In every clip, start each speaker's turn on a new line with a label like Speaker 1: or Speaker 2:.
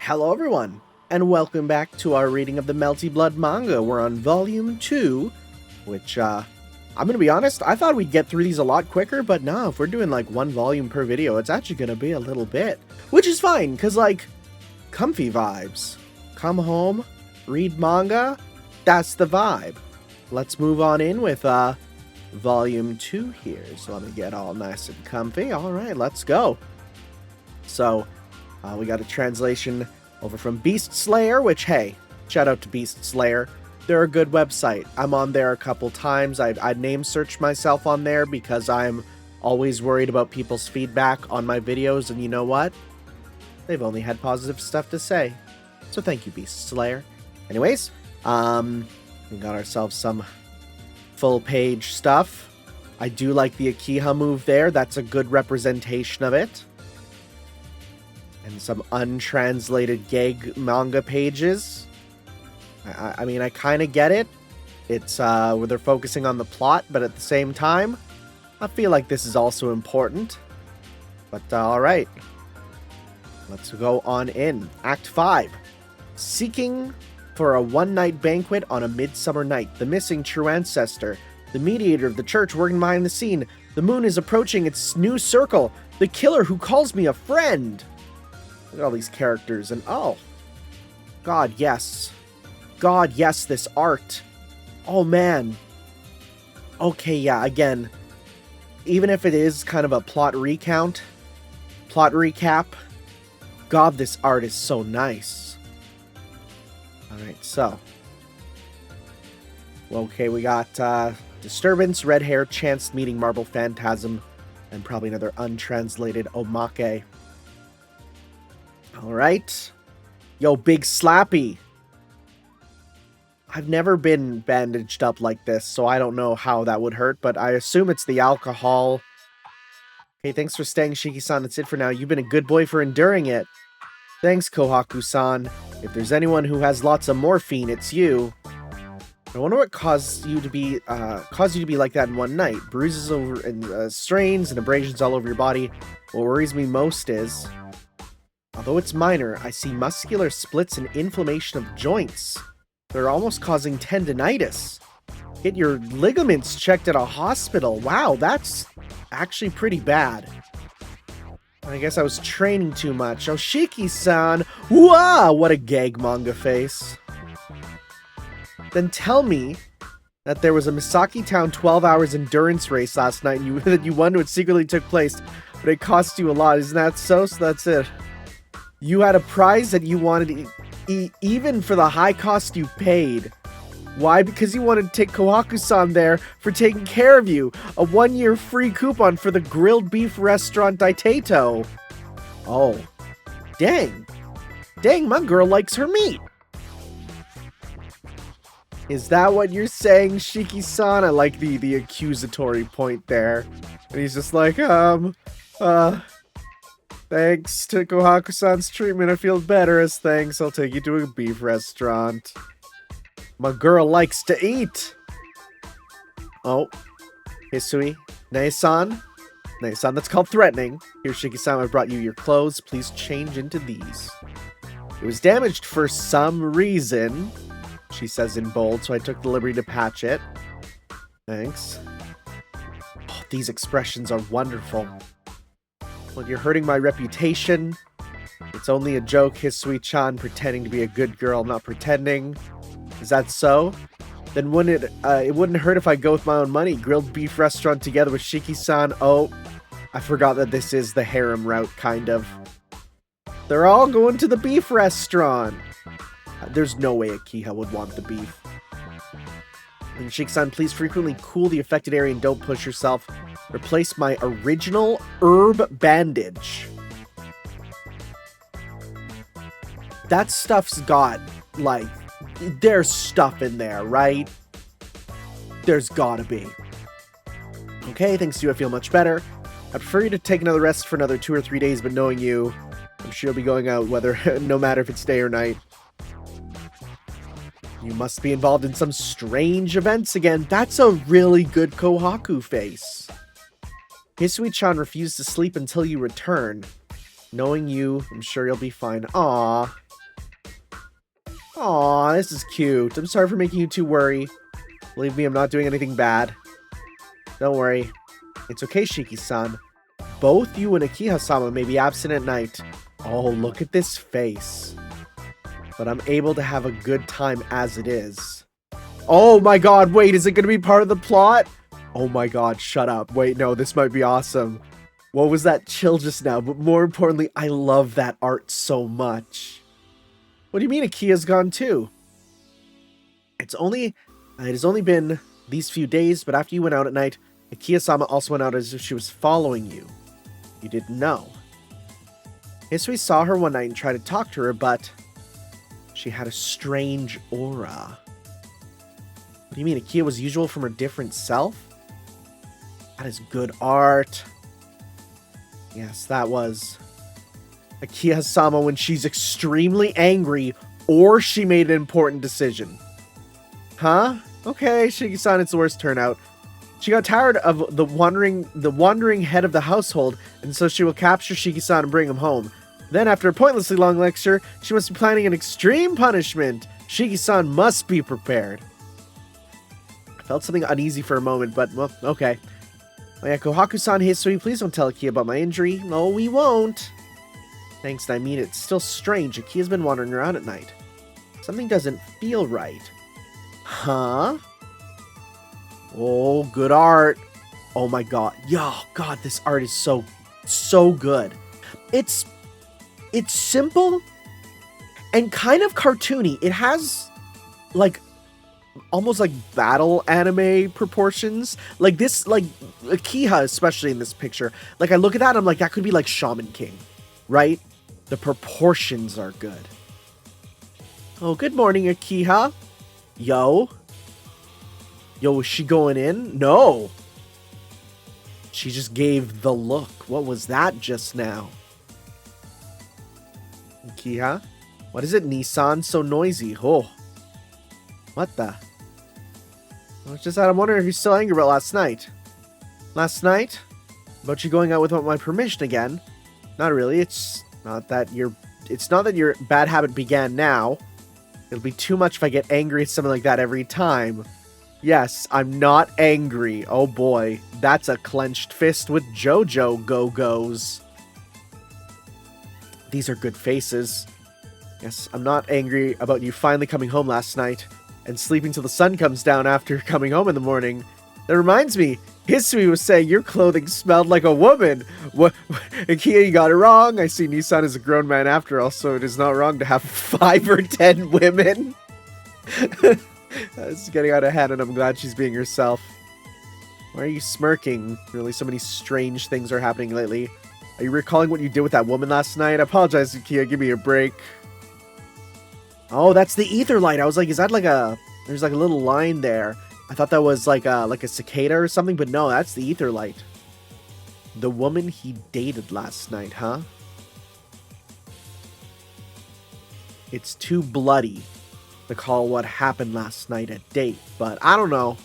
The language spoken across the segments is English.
Speaker 1: Hello everyone, and welcome back to our reading of the Melty Blood manga. We're on Volume 2, which, I'm gonna be honest, I thought we'd get through these a lot quicker, but no, if we're doing like one volume per video, it's actually gonna be a little bit. Which is fine, because like, comfy vibes. Come home, read manga, that's the vibe. Let's move on in with, Volume 2 here. So let me get all nice and comfy. Alright, let's go. So, we got a translation over from Beast Slayer, which, hey, shout out to Beast Slayer. They're a good website. I'm on there a couple times. I name searched myself on there because I'm always worried about people's feedback on my videos, and you know what? They've only had positive stuff to say. So thank you, Beast Slayer. Anyways, we got ourselves some full page stuff. I do like the Akiha move there. That's a good representation of it. And some untranslated gag manga pages. I mean, I kind of get it. It's where they're focusing on the plot, but at the same time, I feel like this is also important. But alright. Let's go on in. Act 5. Seeking for a one-night banquet on a midsummer night. The missing true ancestor. The mediator of the church working behind the scene. The moon is approaching its new circle. The killer who calls me a friend. Look at all these characters, and oh, God, yes. God, yes, this art. Oh, man. Okay, yeah, again, even if it is kind of a plot recap, God, this art is so nice. Alright, so. Okay, we got Disturbance, Red Hair, Chanced Meeting, Marble Phantasm, and probably another untranslated omake. Alright. Yo, Big Slappy. I've never been bandaged up like this, so I don't know how that would hurt, but I assume it's the alcohol. Okay, thanks for staying, Shiki-san. That's it for now. You've been a good boy for enduring it. Thanks, Kohaku-san. If there's anyone who has lots of morphine, it's you. I wonder what caused you to be like that in one night. Bruises over and strains and abrasions all over your body. What worries me most is, although it's minor, I see muscular splits and inflammation of joints. They're almost causing tendinitis. Get your ligaments checked at a hospital. Wow, that's actually pretty bad. I guess I was training too much. Oshiki-san! Wow, what a gag manga face. Then tell me that there was a Misaki Town 12 hours endurance race last night and that you won what secretly took place, but it cost you a lot. Isn't that so? So that's it. You had a prize that you wanted even for the high cost you paid. Why? Because you wanted to take Kohaku-san there for taking care of you. A 1-year free coupon for the grilled beef restaurant Daiteto. Oh. Dang. Dang, my girl likes her meat. Is that what you're saying, Shiki-san? I like the accusatory point there. And he's just like, thanks to Kohaku-san's treatment, I feel better. As thanks, I'll take you to a beef restaurant. My girl likes to eat. Oh. Hisui. Nae-san? Nae-san, that's called threatening. Here, Shiki-san, I brought you your clothes. Please change into these. It was damaged for some reason, she says in bold, so I took the liberty to patch it. Thanks. Oh, these expressions are wonderful. Well, you're hurting my reputation. It's only a joke, Hisui-chan, pretending to be a good girl, not pretending. Is that so? Then wouldn't it wouldn't hurt if I go with my own money. Grilled beef restaurant together with Shiki-san. Oh, I forgot that this is the harem route, kind of. They're all going to the beef restaurant. There's no way Akiha would want the beef. And Shiki-san, please frequently cool the affected area and don't push yourself. Replace my original herb bandage. That stuff's got, like, there's stuff in there, right? There's gotta be. Okay, thanks to you, I feel much better. I'd prefer you to take another rest for another 2 or 3 days, but knowing you, I'm sure you'll be going out no matter if it's day or night. You must be involved in some strange events again. That's a really good Kohaku face. Hisui-chan refused to sleep until you return. Knowing you, I'm sure you'll be fine. Aww. Aww, this is cute. I'm sorry for making you two worry. Believe me, I'm not doing anything bad. Don't worry. It's okay, Shiki-san. Both you and Akiha-sama may be absent at night. Oh, look at this face. But I'm able to have a good time as it is. Oh my god, wait, is it going to be part of the plot? Oh my god, shut up. Wait, no, this might be awesome. What was that chill just now? But more importantly, I love that art so much. What do you mean Akiha's gone too? It has only been these few days, but after you went out at night, Akiha-sama also went out as if she was following you. You didn't know. Hisui saw her one night and tried to talk to her, but she had a strange aura. What do you mean, Akiha was usual from her different self? That is good art. Yes, that was Akiha-sama when she's extremely angry or she made an important decision. Huh? Okay, Shiki-san, it's the worst turnout. She got tired of the wandering head of the household, and so she will capture Shiki-san and bring him home. Then, after a pointlessly long lecture, she must be planning an extreme punishment. Shiki-san must be prepared. I felt something uneasy for a moment, but, well, okay. Oh yeah, Kohaku-san, Hisui, please don't tell Akiha about my injury. No, we won't. Thanks, I mean, it's still strange. Akiha's been wandering around at night. Something doesn't feel right. Huh? Oh, good art. Oh my god. Yo, god, this art is so good. It's simple and kind of cartoony. It has, like, almost like battle anime proportions. Like this, like, Akiha, especially in this picture. Like, I look at that and I'm like, that could be like Shaman King, right? The proportions are good. Oh, good morning, Akiha. Yo, is she going in? No. She just gave the look. What was that just now? Akiha? What is it, Nissan? So noisy. Oh. What the? I was just that I'm wondering if you're still angry about last night. Last night? About you going out without my permission again? Not really. It's not that your bad habit began now. It'll be too much if I get angry at something like that every time. Yes, I'm not angry. Oh boy, that's a clenched fist with JoJo go-go's. These are good faces. Yes, I'm not angry about you finally coming home last night and sleeping till the sun comes down after coming home in the morning. That reminds me, Hisui was saying your clothing smelled like a woman. What? Akiha, you got it wrong. I see Nissan is a grown man after all, so it is not wrong to have 5 or 10 women. This is getting out of hand, and I'm glad she's being herself. Why are you smirking? Really, so many strange things are happening lately. Are you recalling what you did with that woman last night? I apologize, Akiha. Give me a break. Oh, that's the ether light. I was like, is that like a... There's like a little line there. I thought that was like a cicada or something, but no, that's the ether light. The woman he dated last night, huh? It's too bloody to call what happened last night a date, but I don't know.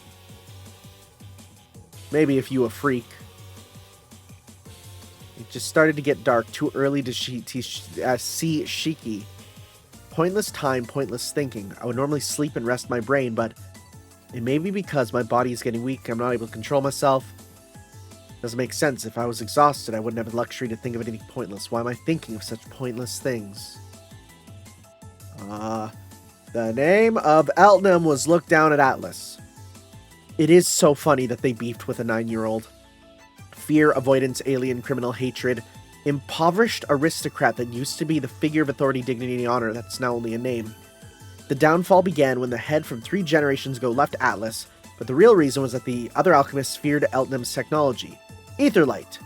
Speaker 1: Maybe if you a freak. It just started to get dark, too early to see Shiki. Pointless time, pointless thinking. I would normally sleep and rest my brain, but it may be because my body is getting weak, I'm not able to control myself. Doesn't make sense. If I was exhausted, I wouldn't have the luxury to think of anything pointless. Why am I thinking of such pointless things? The name of Eltnam was Look Down at Atlas. It is so funny that they beefed with a 9-year-old. Fear, avoidance, alien, criminal, hatred. Impoverished aristocrat that used to be the figure of authority, dignity, and honor. That's now only a name. The downfall began when the head from 3 generations ago left Atlas, but the real reason was that the other alchemists feared Eltnam's technology. Aetherlight.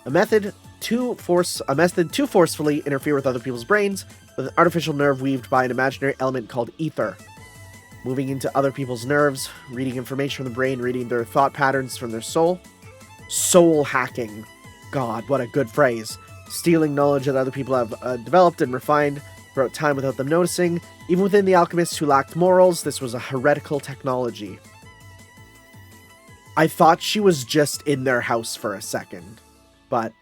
Speaker 1: A method to forcefully interfere with other people's brains with an artificial nerve weaved by an imaginary element called ether. Moving into other people's nerves, reading information from the brain, reading their thought patterns from their soul. Soul hacking. God, what a good phrase. Stealing knowledge that other people have developed and refined throughout time without them noticing. Even within the alchemists who lacked morals, this was a heretical technology. I thought she was just in their house for a second, but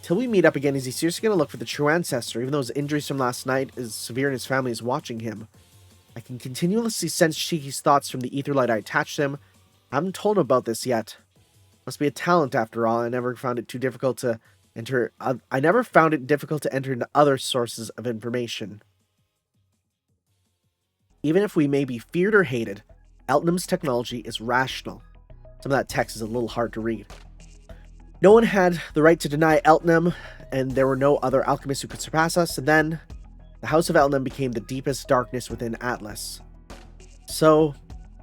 Speaker 1: Till we meet up again, is he seriously going to look for the true ancestor, even though his injuries from last night is severe and his family is watching him? I can continuously sense Shiki's thoughts from the ether light I attached to him. I haven't told him about this yet. Must be a talent after all. I never found it difficult to enter into other sources of information. Even if we may be feared or hated, Eltnam's technology is rational. Some of that text is a little hard to read. No one had the right to deny Eltnam, and there were no other alchemists who could surpass us, and then the House of Eltnam became the deepest darkness within Atlas. So,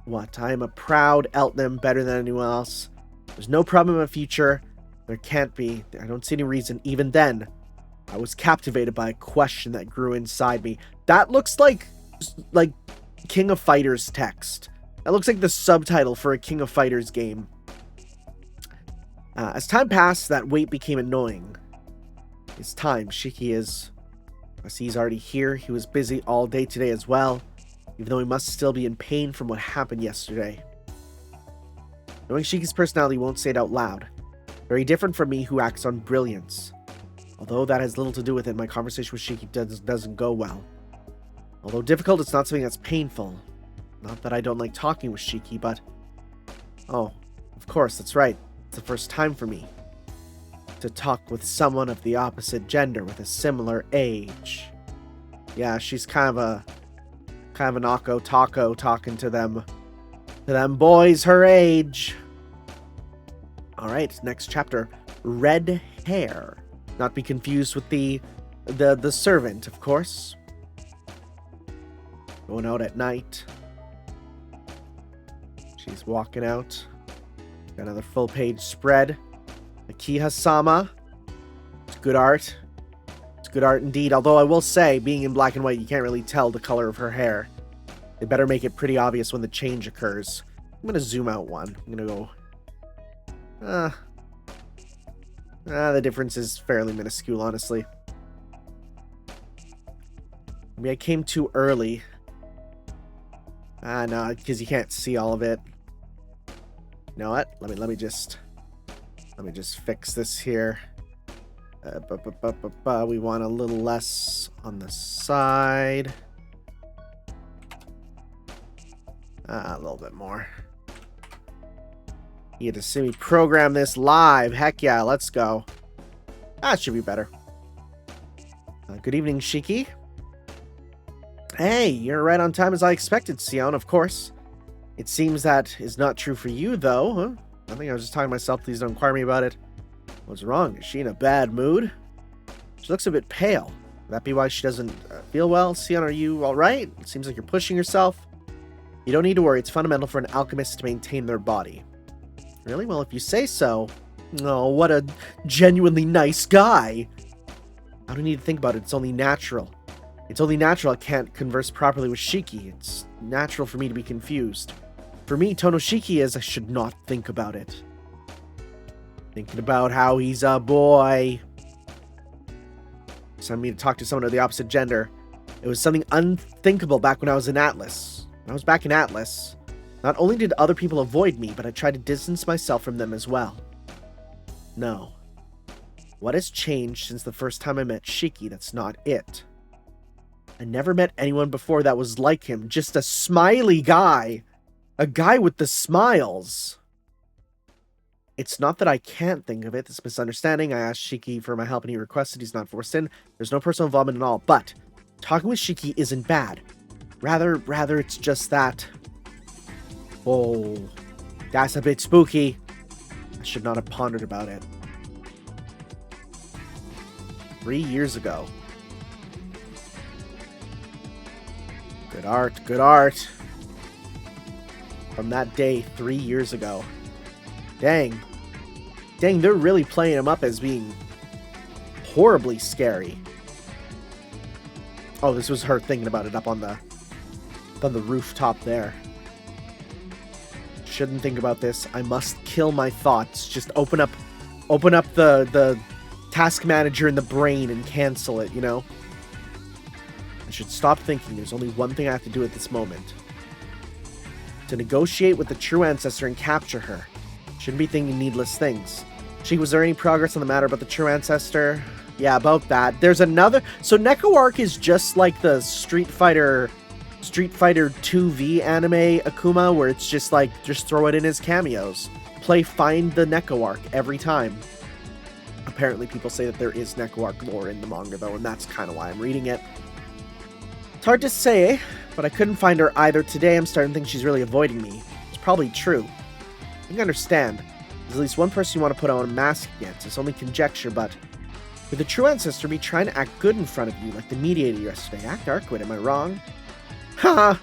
Speaker 1: what? I am a proud Eltnam, better than anyone else. There's no problem in the future. There can't be. I don't see any reason. Even then, I was captivated by a question that grew inside me. That looks like King of Fighters text. That looks like the subtitle for a King of Fighters game. As time passed, that wait became annoying. It's time. Shiki is... I see he's already here. He was busy all day today as well, even though he must still be in pain from what happened yesterday. Knowing Shiki's personality won't say it out loud. Very different from me, who acts on brilliance. Although that has little to do with it, my conversation with Shiki doesn't go well. Although difficult, it's not something that's painful. Not that I don't like talking with Shiki, but... Oh, of course, that's right. It's the first time for me to talk with someone of the opposite gender with a similar age. Yeah, she's kind of an Akko Taco talking to them boys her age. Alright, next chapter. Red hair. Not be confused with the servant, of course. Going out at night. She's walking out. Got another full page spread. Akiha-sama. It's good art. It's good art indeed. Although I will say, being in black and white, you can't really tell the color of her hair. They better make it pretty obvious when the change occurs. I'm going to zoom out one. I'm going to go... the difference is fairly minuscule, honestly. Maybe I came too early. No, because you can't see all of it. You know what? Let me just fix this here. We want a little less on the side. A little bit more. You get to see me program this live. Heck yeah, let's go. That should be better. Good evening, Shiki. Hey, you're right on time as I expected, Sion, of course. It seems that is not true for you, though, huh? I think I was just talking to myself. Please don't inquire me about it. What's wrong? Is she in a bad mood? She looks a bit pale. Would that be why she doesn't feel well? Sion, are you alright? It seems like you're pushing yourself. You don't need to worry. It's fundamental for an alchemist to maintain their body. Really? Well, if you say so. Oh, what a genuinely nice guy. I don't need to think about it. It's only natural. It's only natural I can't converse properly with Shiki. It's natural for me to be confused. For me, Tonoshiki is I should not think about it. Thinking about how he's a boy. It's time for me to talk to someone of the opposite gender. It was something unthinkable back when I was in Atlas. When I was back in Atlas, not only did other people avoid me, but I tried to distance myself from them as well. No. What has changed since the first time I met Shiki? That's not it. I never met anyone before that was like him. Just a smiley guy. A guy with the smiles. It's not that I can't think of it. This misunderstanding. I asked Shiki for my help and he requested. He's not forced in. There's no personal involvement at all. But talking with Shiki isn't bad. Rather, it's just that. Oh, that's a bit spooky. I should not have pondered about it. 3 years ago. Good art, good art. From that day 3 years ago. Dang, they're really playing him up as being horribly scary. Oh, this was her thinking about it up on the rooftop there. Shouldn't think about this. I must kill my thoughts. Just open up the task manager in the brain and cancel it, you know? I should stop thinking. There's only one thing I have to do at this moment. To negotiate with the true ancestor and capture her. Shouldn't be thinking needless things. She, was there any progress on the matter about the true ancestor? Yeah, about that. There's another. So Neko Arc is just like the Street Fighter 2V anime Akuma, where it's just like, just throw it in as cameos. Play Find the Neko Arc every time. Apparently people say that there is Neko Arc lore in the manga though, and that's kind of why I'm reading it. It's hard to say, but I couldn't find her either. Today I'm starting to think she's really avoiding me. It's probably true. I can understand. There's at least one person you want to put on a mask against. It's only conjecture, but with the true ancestor be trying to act good in front of you, like the mediator yesterday. Act Arcwood, am I wrong? Haha!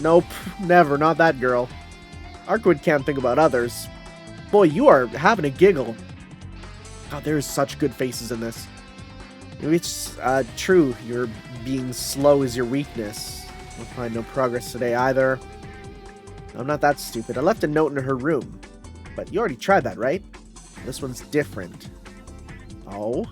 Speaker 1: Nope, never, not that girl. Arcwood can't think about others. Boy, you are having a giggle. God, there is such good faces in this. Maybe it's true, your being slow is your weakness. I'll find no progress today either. I'm not that stupid. I left a note in her room. But you already tried that, right? This one's different. Oh?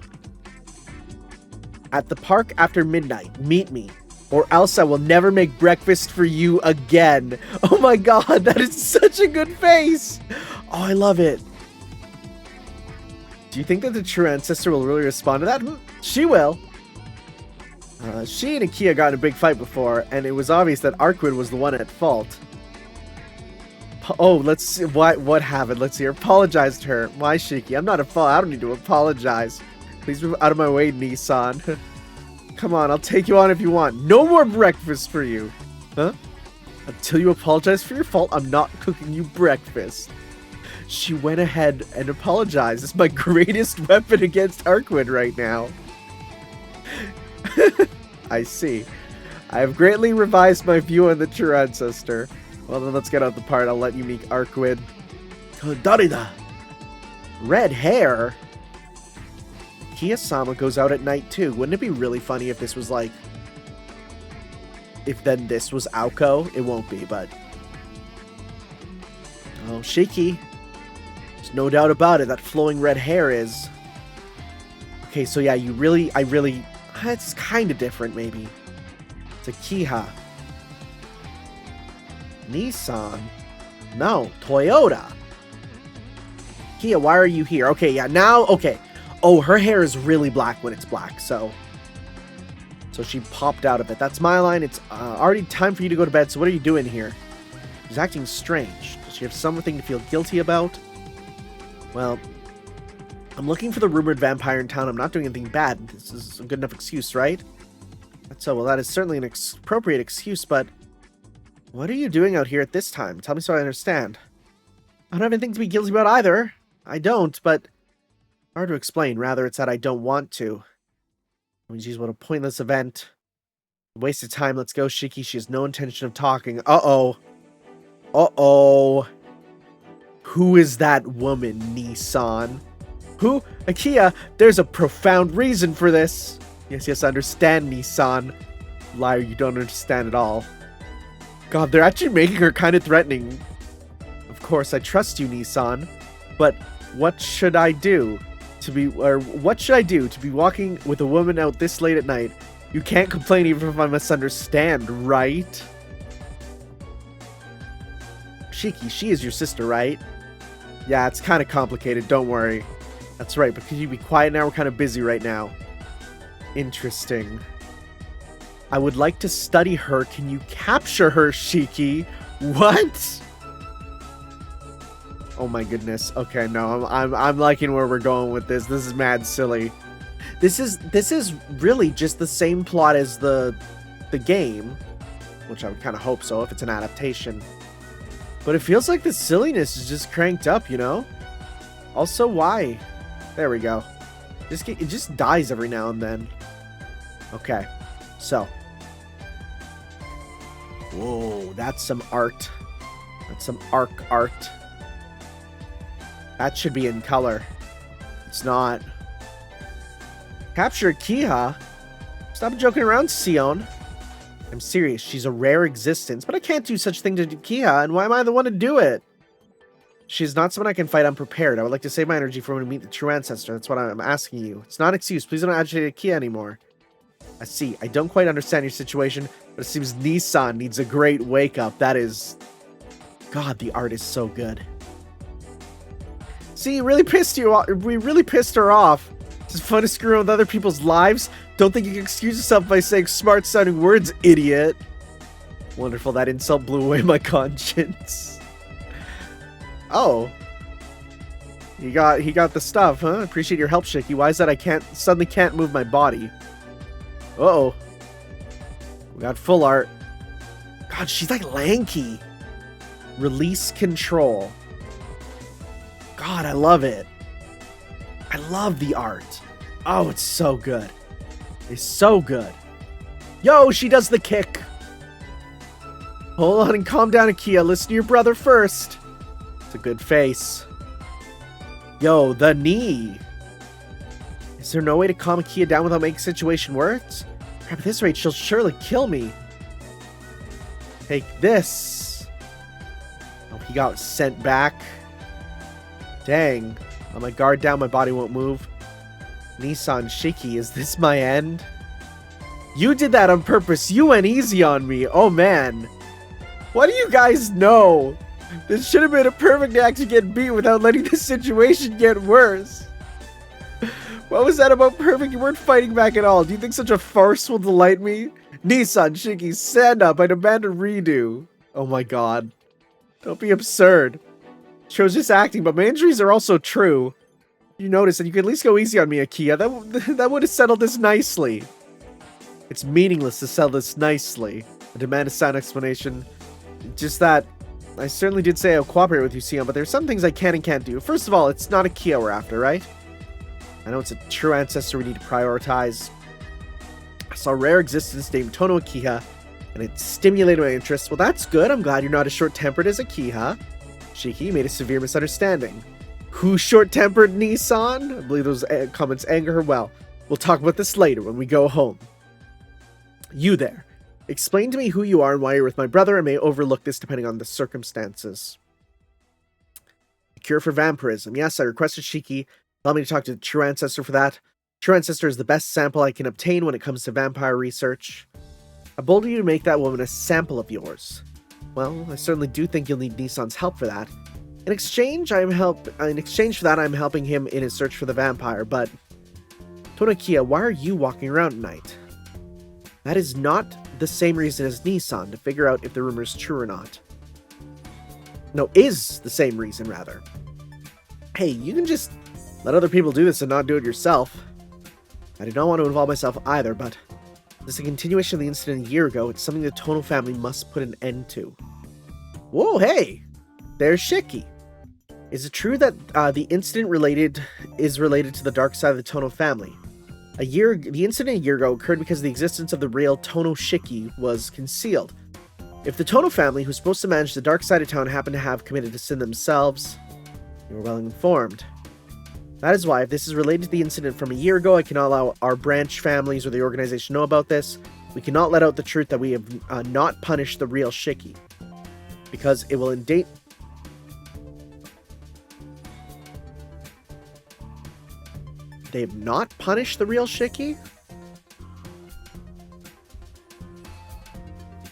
Speaker 1: At the park after midnight, meet me. Or else I will never make breakfast for you again. Oh my god, that is such a good face! Oh, I love it. Do you think that the true ancestor will really respond to that? She will. She and Akia got in a big fight before, and it was obvious that Arcwood was the one at fault. Oh, let's see. What happened? Let's see. Apologize to her. Why, Shiki? I'm not at fault. I don't need to apologize. Please move out of my way, Nissan. Come on, I'll take you on if you want. No more breakfast for you. Huh? Until you apologize for your fault, I'm not cooking you breakfast. She went ahead and apologized. It's my greatest weapon against Arcwood right now. I see. I have greatly revised my view on the true ancestor. Well, then let's get out the part. I'll let you meet Arcwood. Darida! Red hair? Kia-sama goes out at night too. Wouldn't it be really funny if this was like... If then this was Aoko? It won't be, but... Oh, Shiki. There's no doubt about it. That flowing red hair is... Okay, so yeah, it's kind of different, maybe. It's a Kiha. Nissan? No, Toyota. Kia, why are you here? Okay, yeah, now, okay. Oh, her hair is really black when it's black, so she popped out of it. That's my line. It's already time for you to go to bed, so what are you doing here? She's acting strange. Does she have something to feel guilty about? Well, I'm looking for the rumored vampire in town. I'm not doing anything bad. This is a good enough excuse, right? So, well, that is certainly an appropriate excuse, but what are you doing out here at this time? Tell me so I understand. I don't have anything to be guilty about either. I don't, but hard to explain. Rather, it's that I don't want to. I mean, geez, what a pointless event. A waste of time. Let's go, Shiki. She has no intention of talking. Uh-oh. Uh-oh. Who is that woman, Nissan? Who? Akia, there's a profound reason for this. Yes, I understand, Nissan. Liar, you don't understand at all. God, they're actually making her kind of threatening. Of course, I trust you, Nissan. But what should I do? What should I do to be walking with a woman out this late at night? You can't complain even if I misunderstand, right? Shiki, she is your sister, right? Yeah, it's kind of complicated, don't worry. That's right, but could you be quiet now? We're kind of busy right now. Interesting. I would like to study her. Can you capture her, Shiki? What? Oh my goodness. Okay, no, I'm liking where we're going with this. This is mad silly. This is really just the same plot as the game, which I would kind of hope so if it's an adaptation. But it feels like the silliness is just cranked up, you know? Also, why? There we go. It just dies every now and then. Okay, so. Whoa, that's some art. That's some art. That should be in color. It's not. Capture Kiha? Stop joking around, Sion. I'm serious. She's a rare existence, but I can't do such thing to Kiha, and why am I the one to do it? She's not someone I can fight unprepared. I would like to save my energy for when we meet the true ancestor. That's what I'm asking you. It's not an excuse. Please don't agitate Kiha anymore. I see. I don't quite understand your situation, but it seems Nissan needs a great wake-up. That is... God, the art is so good. See, really pissed you off. We really pissed her off. It's fun to screw with other people's lives. Don't think you can excuse yourself by saying smart-sounding words, idiot. Wonderful, that insult blew away my conscience. Oh. He got the stuff, huh? Appreciate your help, Shiki. Why is that I suddenly can't move my body? Uh-oh. We got full art. God, she's like lanky. Release control. God, I love it. I love the art. Oh, it's so good. It's so good. Yo, she does the kick. Hold on and calm down, Akia. Listen to your brother first. It's a good face. Yo, the knee. Is there no way to calm Akia down without making the situation worse? Crap, at this rate, she'll surely kill me. Take this. Oh, he got sent back. Dang. On my guard down, my body won't move. Nissan Shiki, is this my end? You did that on purpose. You went easy on me. Oh, man. What do you guys know? This should have been a perfect act to get beat without letting the situation get worse. What was that about perfect? You weren't fighting back at all. Do you think such a farce will delight me? Nissan Shiki, stand up. I demand a redo. Oh my god. Don't be absurd. Shows just acting, but my injuries are also true. You notice that you could at least go easy on me, Akia. That would have settled this nicely. It's meaningless to settle this nicely. I demand a sound explanation. Just that, I certainly did say I'll cooperate with you, Sion, but there's some things I can and can't do. First of all, it's not Akia we're after, right? I know it's a true ancestor we need to prioritize. I saw a rare existence named Tono Akiha, and it stimulated my interest. Well, that's good. I'm glad you're not as short-tempered as Akiha. Shiki made a severe misunderstanding. Who's short-tempered, Nissan? I believe those comments anger her well. We'll talk about this later when we go home. You there. Explain to me who you are and why you're with my brother. I may overlook this depending on the circumstances. Cure for vampirism. Yes, I requested Shiki. Allow me to talk to the true ancestor for that. True ancestor is the best sample I can obtain when it comes to vampire research. I bold you to make that woman a sample of yours. Well, I certainly do think you'll need Nissan's help for that. In exchange for that, I'm helping him in his search for the vampire, but... Tonakia, why are you walking around at night? That is not the same reason as Nissan, to figure out if the rumor is true or not. No, is the same reason, rather. Hey, you can just let other people do this and not do it yourself. I do not want to involve myself either, but... This is a continuation of the incident a year ago. It's something the Tono family must put an end to. Whoa, hey! There's Shiki. Is it true that the incident is related to the dark side of the Tono family? The incident a year ago occurred because the existence of the real Tono Shiki was concealed. If the Tono family, who's supposed to manage the dark side of town, happened to have committed a sin themselves, you were well informed. That is why, if this is related to the incident from a year ago, I cannot allow our branch families or the organization know about this. We cannot let out the truth that we have not punished the real Shiki. Because it will endanger... They have not punished the real Shiki?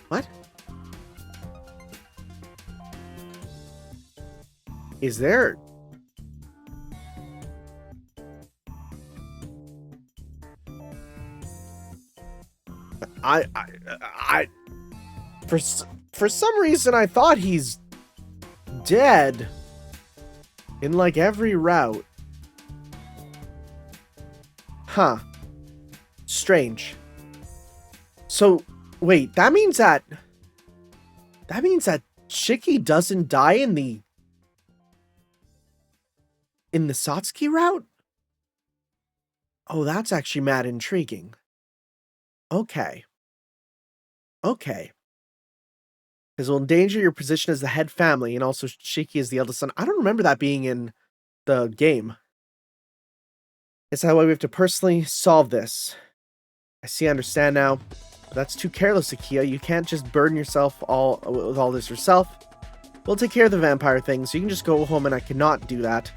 Speaker 1: What? Is there... For some reason, I thought he's dead in like every route. Huh. Strange. So, wait, that means that Shiki doesn't die in the Satsuki route? Oh, that's actually mad intriguing. Okay. Okay. Because it will endanger your position as the head family, and also Shiki is the eldest son. I don't remember that being in the game. It's that way we have to personally solve this. I understand now. But that's too careless, Akia. You can't just burden yourself with all this yourself. We'll take care of the vampire thing, so you can just go home, and I cannot do that.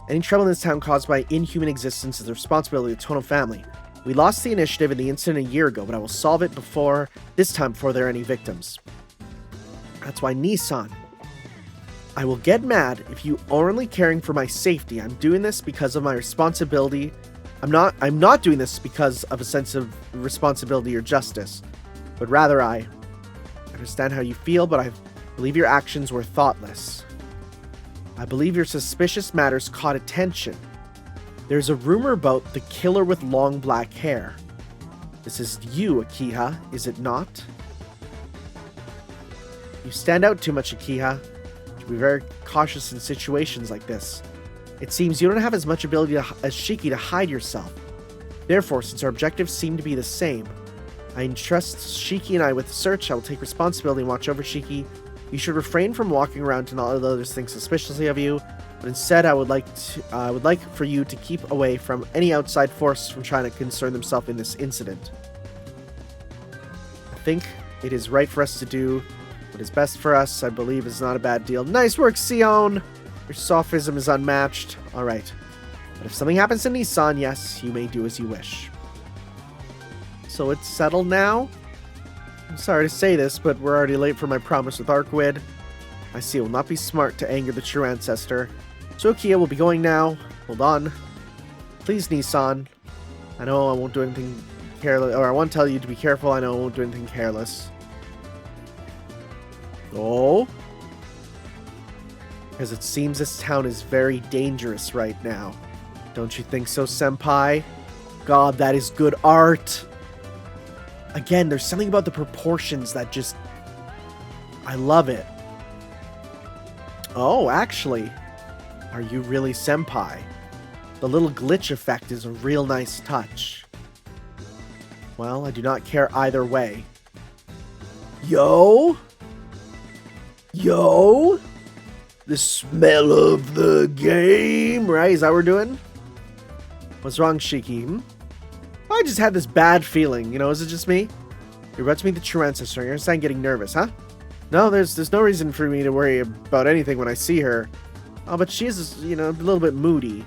Speaker 1: Any trouble in this town caused by inhuman existence is the responsibility of the Tono family. We lost the initiative in the incident a year ago, but I will solve it before there are any victims. That's why Nissan. I will get mad if you aren't caring for my safety. I'm doing this because of my responsibility. I'm not doing this because of a sense of responsibility or justice, but rather I understand how you feel, but I believe your actions were thoughtless. I believe your suspicious matters caught attention. There's a rumor about the killer with long black hair. This is you, Akiha, is it not? You stand out too much, Akiha. You should be very cautious in situations like this. It seems you don't have as much ability as Shiki to hide yourself. Therefore, since our objectives seem to be the same, I entrust Shiki and I with the search. I will take responsibility and watch over Shiki. You should refrain from walking around to not let others think suspiciously of you, but instead I would like for you to keep away from any outside force from trying to concern themselves in this incident. I think it is right for us to do what is best for us. I believe is not a bad deal. Nice work, Sion! Your sophism is unmatched. Alright. But if something happens to Nissan, yes, you may do as you wish. So it's settled now? I'm sorry to say this, but we're already late for my promise with Arkwid. I see it will not be smart to anger the true ancestor. So Kia will be going now. Hold on. Please, Nissan. I know I won't do anything careless, or I want to tell you to be careful. I know I won't do anything careless. Oh? Because it seems this town is very dangerous right now. Don't you think so, Senpai? God, that is good art. Again, there's something about the proportions that just... I love it. Oh, actually, are you really Senpai? The little glitch effect is a real nice touch. Well, I do not care either way. Yo? Yo? The smell of the game, right? Is that what we're doing? What's wrong, Shiki? I just had this bad feeling, you know, is it just me? You're about to meet the true ancestor, you're gonna start getting nervous, huh? No, there's no reason for me to worry about anything when I see her. Oh, but she is, you know, a little bit moody.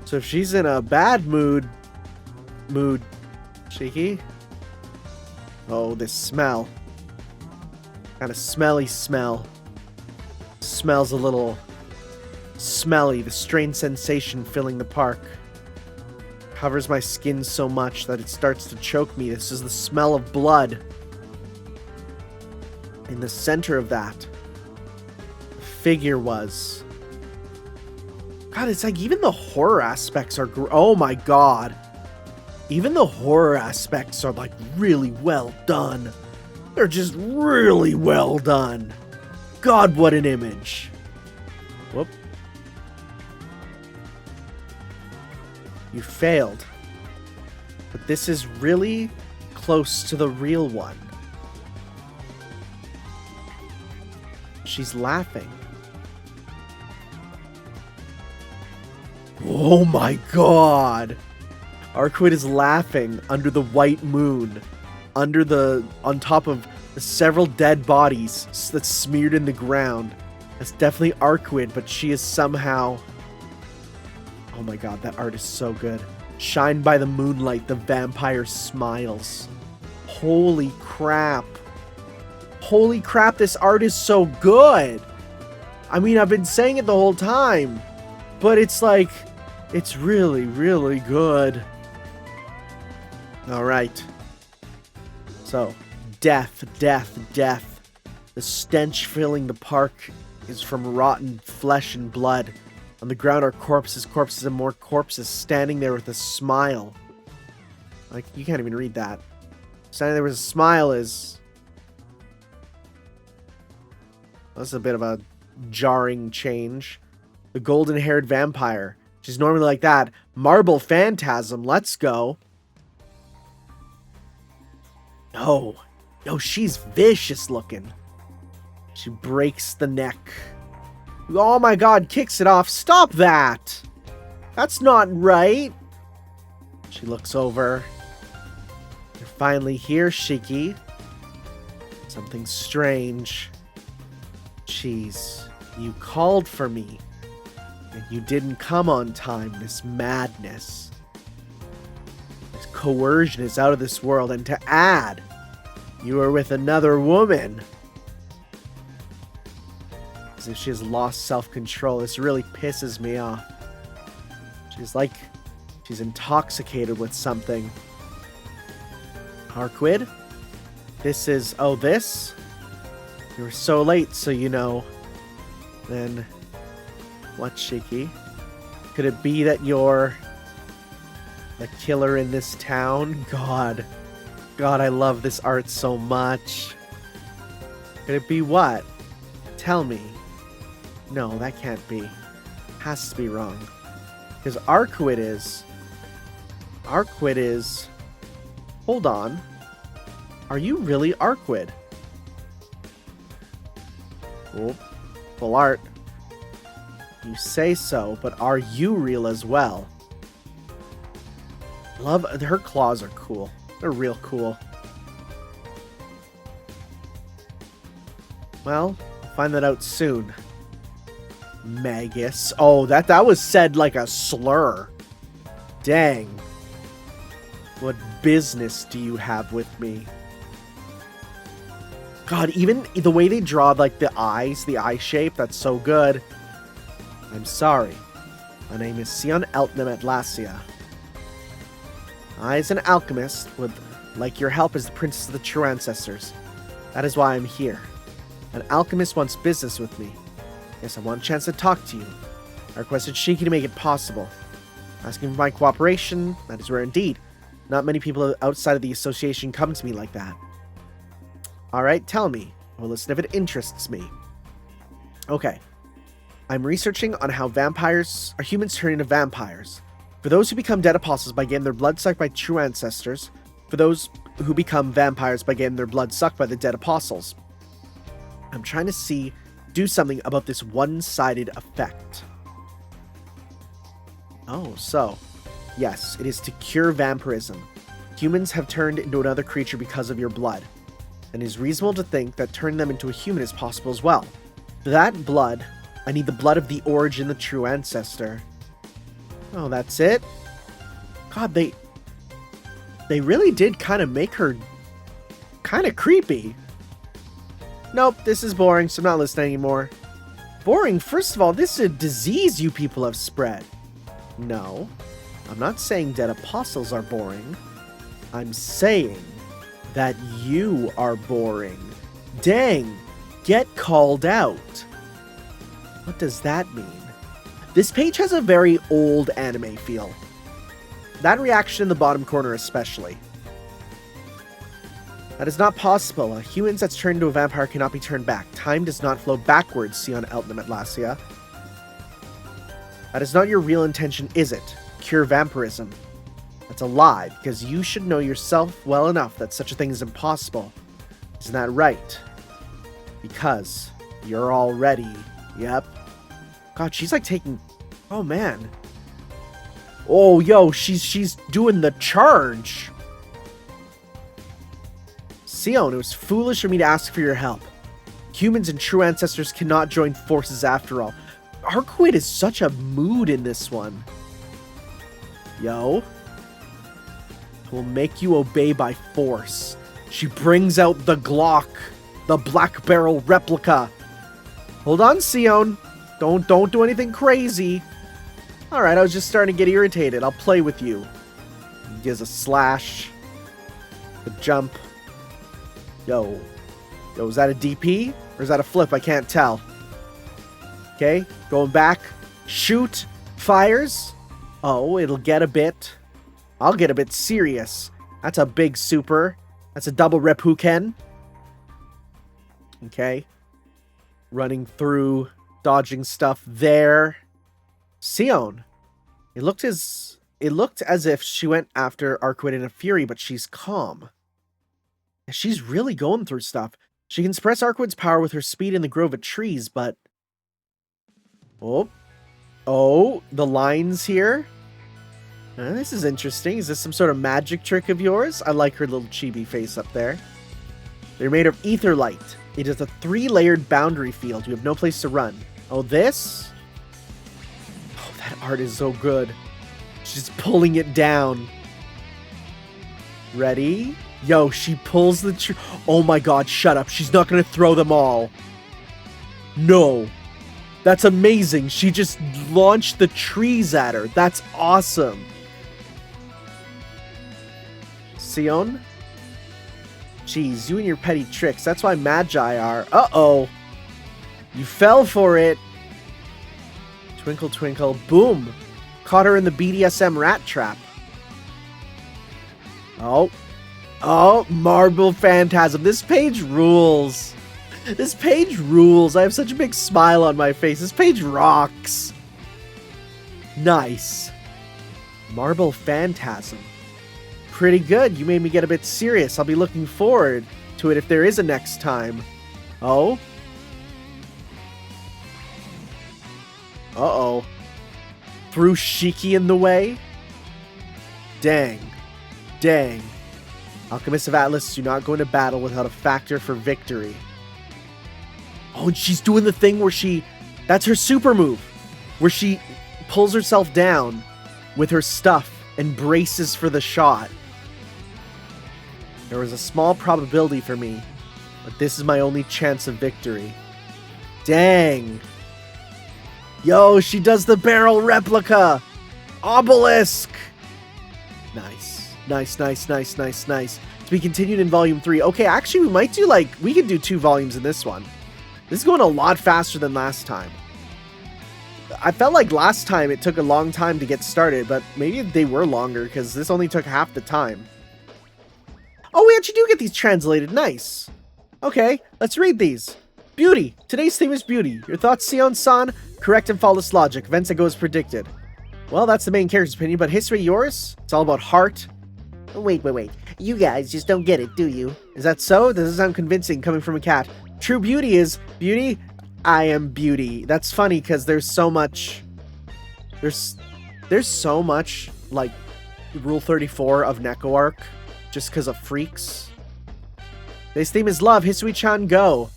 Speaker 1: So if she's in a bad mood, Shiki? Oh, this smell. Kind of smelly smell. Smells a little smelly, the strange sensation filling the park. Covers my skin so much that it starts to choke me. This is the smell of blood. In the center of that, the figure was... God, it's like even the horror aspects are... Oh my god. Even the horror aspects are like really well done. They're just really well done. God, what an image. Whoop. You failed. But this is really close to the real one. She's laughing. Oh my god. Arkwid is laughing under the white moon. On top of the several dead bodies that's smeared in the ground. That's definitely Arkwid, but she is somehow... Oh my god, that art is so good. Shined by the moonlight, the vampire smiles. Holy crap. Holy crap, this art is so good. I mean, I've been saying it the whole time, but it's like, it's really, really good. Alright. So, death, death, death. The stench filling the park is from rotten flesh and blood. On the ground are corpses, corpses, and more corpses standing there with a smile. Like, you can't even read that. Standing there with a smile is... That's a bit of a jarring change. The golden-haired vampire. She's normally like that. Marble phantasm, let's go. No. No, she's vicious looking. She breaks the neck. Oh my god, kicks it off. Stop that! That's not right. She looks over. You're finally here, Shiki. Something strange. Jeez, you called for me. And you didn't come on time. This madness. This coercion is out of this world. And to add, you are with another woman. As if she has lost self-control. This really pisses me off. She's intoxicated with something. Arquid? This is... Oh, this? You were so late, so you know. Then... What, Shiki? Could it be that you're... the killer in this town? God. God, I love this art so much. Could it be what? Tell me. No, that can't be. Has to be wrong. Because Arquid is... Hold on. Are you really Arquid? Oh, full art. You say so, but are you real as well? Love... Her claws are cool. They're real cool. Well, I'll find that out soon. Magus. Oh, that was said like a slur. Dang. What business do you have with me? God, even the way they draw, like, the eyes, the eye shape, that's so good. I'm sorry. My name is Sion Eltnam Atlasia. I, as an alchemist, would like your help as the princess of the true ancestors. That is why I'm here. An alchemist wants business with me. Yes, I want a chance to talk to you. I requested Shiki to make it possible. Asking for my cooperation, that is rare indeed. Not many people outside of the association come to me like that. Alright, tell me. I will listen if it interests me. Okay. I'm researching on how humans turn into vampires. For those who become dead apostles by getting their blood sucked by true ancestors. For those who become vampires by getting their blood sucked by the dead apostles. I'm trying to do something about this one-sided effect. Oh, so... Yes, it is to cure vampirism. Humans have turned into another creature because of your blood. And it is reasonable to think that turning them into a human is possible as well. For that blood, I need the blood of the origin, the true ancestor. Oh, that's it? God, they really did kind of make her kind of creepy. Nope, this is boring, so I'm not listening anymore. Boring? First of all, this is a disease you people have spread. No, I'm not saying dead apostles are boring. I'm saying that you are boring. Dang, get called out. What does that mean? This page has a very old anime feel. That reaction in the bottom corner especially. That is not possible. A human that's turned into a vampire cannot be turned back. Time does not flow backwards, Sion Eltnam Atlasia. That is not your real intention, is it? Cure vampirism. That's a lie, because you should know yourself well enough that such a thing is impossible. Isn't that right? Because you're already... Yep. God, she's like taking... Oh, man. Oh, yo, she's doing the charge. Sion, it was foolish for me to ask for your help. Humans and true ancestors cannot join forces after all. Arquid is such a mood in this one. Yo. I will make you obey by force. She brings out the Glock. The Black Barrel replica. Hold on, Sion. Don't do anything crazy. Alright, I was just starting to get irritated. I'll play with you. He gives a slash. A jump. Yo, is that a DP? Or is that a flip? I can't tell. Okay, going back. Shoot. Fires. Oh, it'll get a bit... I'll get a bit serious. That's a big super. That's a double Reppuken. Okay. Running through, dodging stuff there. Sion. It looked as if she went after Arquid in a fury, but she's calm. She's really going through stuff. She can suppress Arquid's power with her speed in the grove of trees, but... Oh, the lines here. This is interesting. Is this some sort of magic trick of yours? I like her little chibi face up there. They're made of ether light. It is a 3-layered boundary field. You have no place to run. Oh, this? Oh, that art is so good. She's pulling it down. Ready? Yo, she pulls the tree. Oh my god, shut up. She's not going to throw them all. No. That's amazing. She just launched the trees at her. That's awesome. Sion? Jeez, you and your petty tricks. That's why Magi are. Uh-oh. You fell for it. Twinkle, twinkle. Boom. Caught her in the BDSM rat trap. Oh. Oh, Marble Phantasm. This page rules. This page rules. I have such a big smile on my face. This page rocks. Nice. Marble Phantasm. Pretty good. You made me get a bit serious. I'll be looking forward to it if there is a next time. Oh? Uh-oh. Threw Shiki in the way? Dang. Dang. Alchemists of Atlas do not go into battle without a factor for victory. Oh, and she's doing the thing where she... That's her super move. Where she pulls herself down with her stuff and braces for the shot. There was a small probability for me, but this is my only chance of victory. Dang. Yo, she does the barrel replica. Obelisk. Nice. Nice, nice, nice, nice, nice. To be continued in volume 3. Okay, actually, we might do like... We could do 2 volumes in this one. This is going a lot faster than last time. I felt like last time it took a long time to get started, but maybe they were longer because this only took half the time. Oh, we actually do get these translated. Nice. Okay, let's read these. Beauty. Today's theme is beauty. Your thoughts, Sion-san? Correct and flawless logic. Events that go as predicted. Well, that's the main character's opinion, but history yours? It's all about heart. Oh, wait. You guys just don't get it, do you? Is that so? Doesn't sound convincing coming from a cat. True beauty is... Beauty? I am beauty. That's funny because there's so much... There's so much, like, Rule 34 of Neko Arc. Just because of freaks. Today's theme is love. Hisui-chan, go.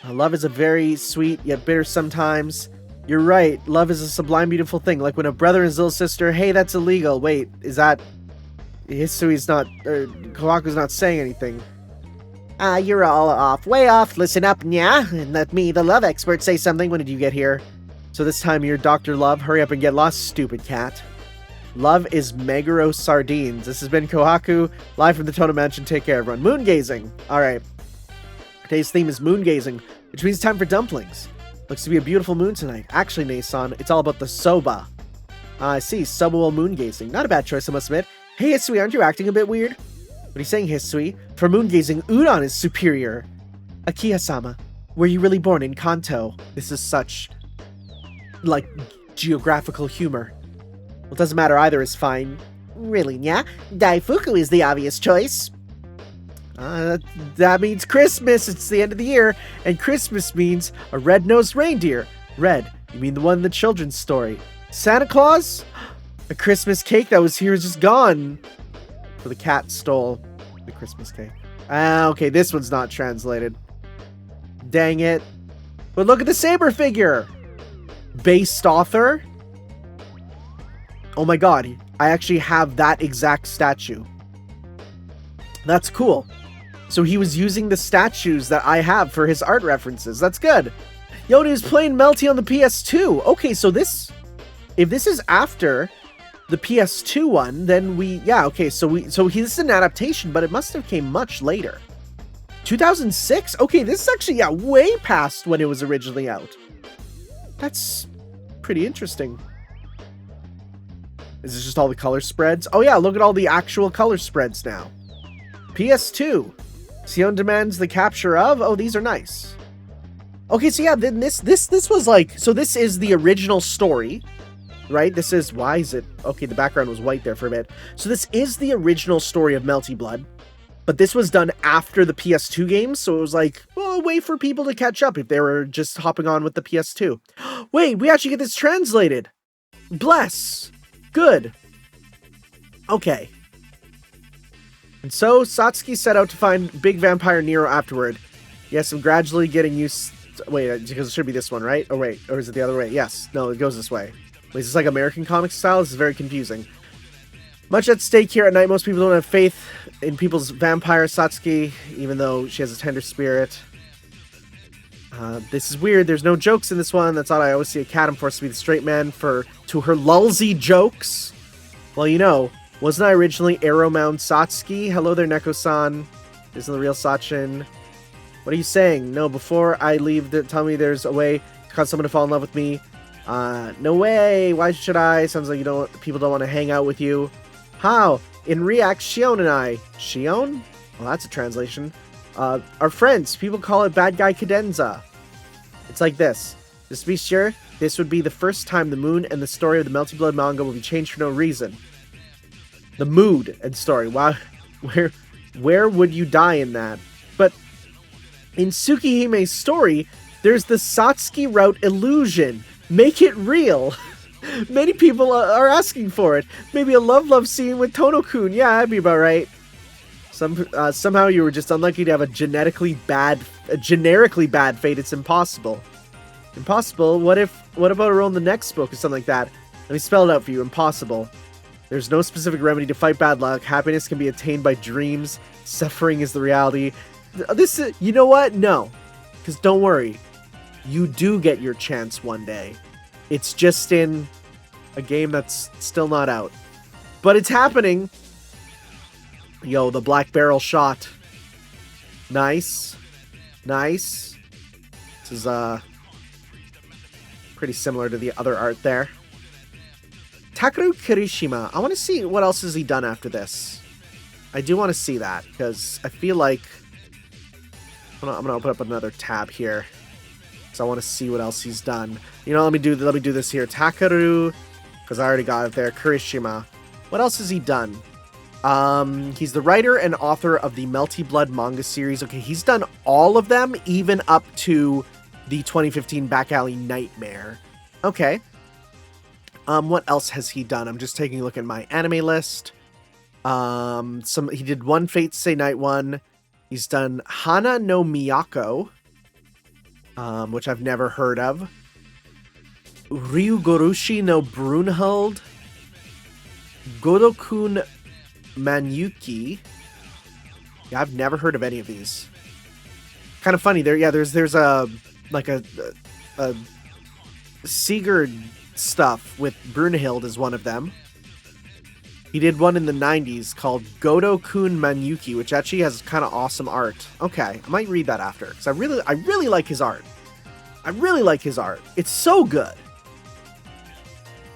Speaker 1: Love is a very sweet yet bitter sometimes. You're right. Love is a sublime, beautiful thing. Like when a brother and his little sister, hey, that's illegal. Wait, is that... Hisui's not... Or Kawaku's not saying anything. You're all off. Way off. Listen up, nya. And let me, the love expert, say something. When did you get here? So this time you're Dr. Love. Hurry up and get lost, stupid cat. Love is Meguro Sardines. This has been Kohaku, live from the Tono Mansion. Take care, everyone. Moon gazing. Alright. Today's theme is moon gazing, which means time for dumplings. Looks to be a beautiful moon tonight. Actually, Nason, it's all about the soba. I see. Soba while moon gazing. Not a bad choice, I must admit. Hey, Hisui, aren't you acting a bit weird? What are you saying, Hisui? For moon gazing, udon is superior. Akiha-sama, were you really born in Kanto? This is such, like, geographical humor. Well, it doesn't matter, either is fine. Really, yeah? Daifuku is the obvious choice. That means Christmas. It's the end of the year, and Christmas means a red-nosed reindeer. Red, you mean the one in the children's story. Santa Claus? A Christmas cake that was here is just gone. So the cat stole the Christmas cake. Okay, this one's not translated. Dang it. But look at the saber figure. Based author? Oh my god, I actually have that exact statue. That's cool. So he was using the statues that I have for his art references. That's good. Yo, and he was playing Melty on the PS2. Okay, so this... If this is after the PS2 one, then we... Yeah, okay, so this is an adaptation, but it must have came much later. 2006? Okay, this is actually, yeah, way past when it was originally out. That's pretty interesting. Is this just all the color spreads? Oh yeah, look at all the actual color spreads now. PS2. Sion demands the capture of... Oh, these are nice. Okay, so yeah, then this was like... So this is the original story, right? This is... Why is it... Okay, the background was white there for a bit. So this is the original story of Melty Blood, but this was done after the PS2 games, so it was like, well, a way for people to catch up if they were just hopping on with the PS2. Wait, we actually get this translated. Bless. Good. Okay. And so, Satsuki set out to find Big Vampire Nero afterward. Yes, I'm gradually getting used... Wait, because it should be this one, right? Oh, wait. Or is it the other way? Yes. No, it goes this way. Wait, is this like American comic style? This is very confusing. Much at stake here at night. Most people don't have faith in people's vampire Satsuki, even though she has a tender spirit. This is weird. There's no jokes in this one. That's odd. I always see a cat. I'm forced to be the straight man to her lulzy jokes. Well, you know, wasn't I originally Arrow Mound Satsuki? Hello there, Neko-san. Isn't the real Sachin? What are you saying? No, before I leave, tell me there's a way to cause someone to fall in love with me. No way. Why should I? Sounds like people don't want to hang out with you. How? In React, Shion and I. Shion? Well, that's a translation. Are friends. People call it Bad Guy Cadenza. It's like this. Just to be sure, this would be the first time the mood and the story of the Melty Blood manga will be changed for no reason. The mood and story. Wow. Where would you die in that? But in Tsukihime's story, there's the Satsuki route illusion. Make it real. Many people are asking for it. Maybe a love scene with Tono-kun. Yeah, that'd be about right. Somehow you were just unlucky to have a generically bad fate. It's impossible. Impossible? What about a role in the next book or something like that? Let me spell it out for you. Impossible. There's no specific remedy to fight bad luck. Happiness can be attained by dreams. Suffering is the reality. You know what? No. Because don't worry. You do get your chance one day. It's just in a game that's still not out. But it's happening. Yo, the black barrel shot. Nice. Nice. This is, pretty similar to the other art there. Takeru Kirishima. I want to see what else has he done after this. I do want to see that, because I feel like... I'm gonna open up another tab here. Because I want to see what else he's done. You know, let me do this here. Takeru, because I already got it there. Kirishima. What else has he done? He's the writer and author of the Melty Blood manga series. Okay, he's done all of them, even up to the 2015 Back Alley Nightmare. Okay. What else has he done? I'm just taking a look at my anime list. He did one Fate Stay Night one. He's done Hana no Miyako, which I've never heard of. Ryugorushi no Brunhild. Godokun Manyuki. Yeah, I've never heard of any of these. Kind of funny. There's a Sigurd stuff with Brunhild is one of them. He did one in the 90s called Godokun Manyuki, which actually has kind of awesome art. Okay, I might read that after, because I really like his art. I really like his art. It's so good.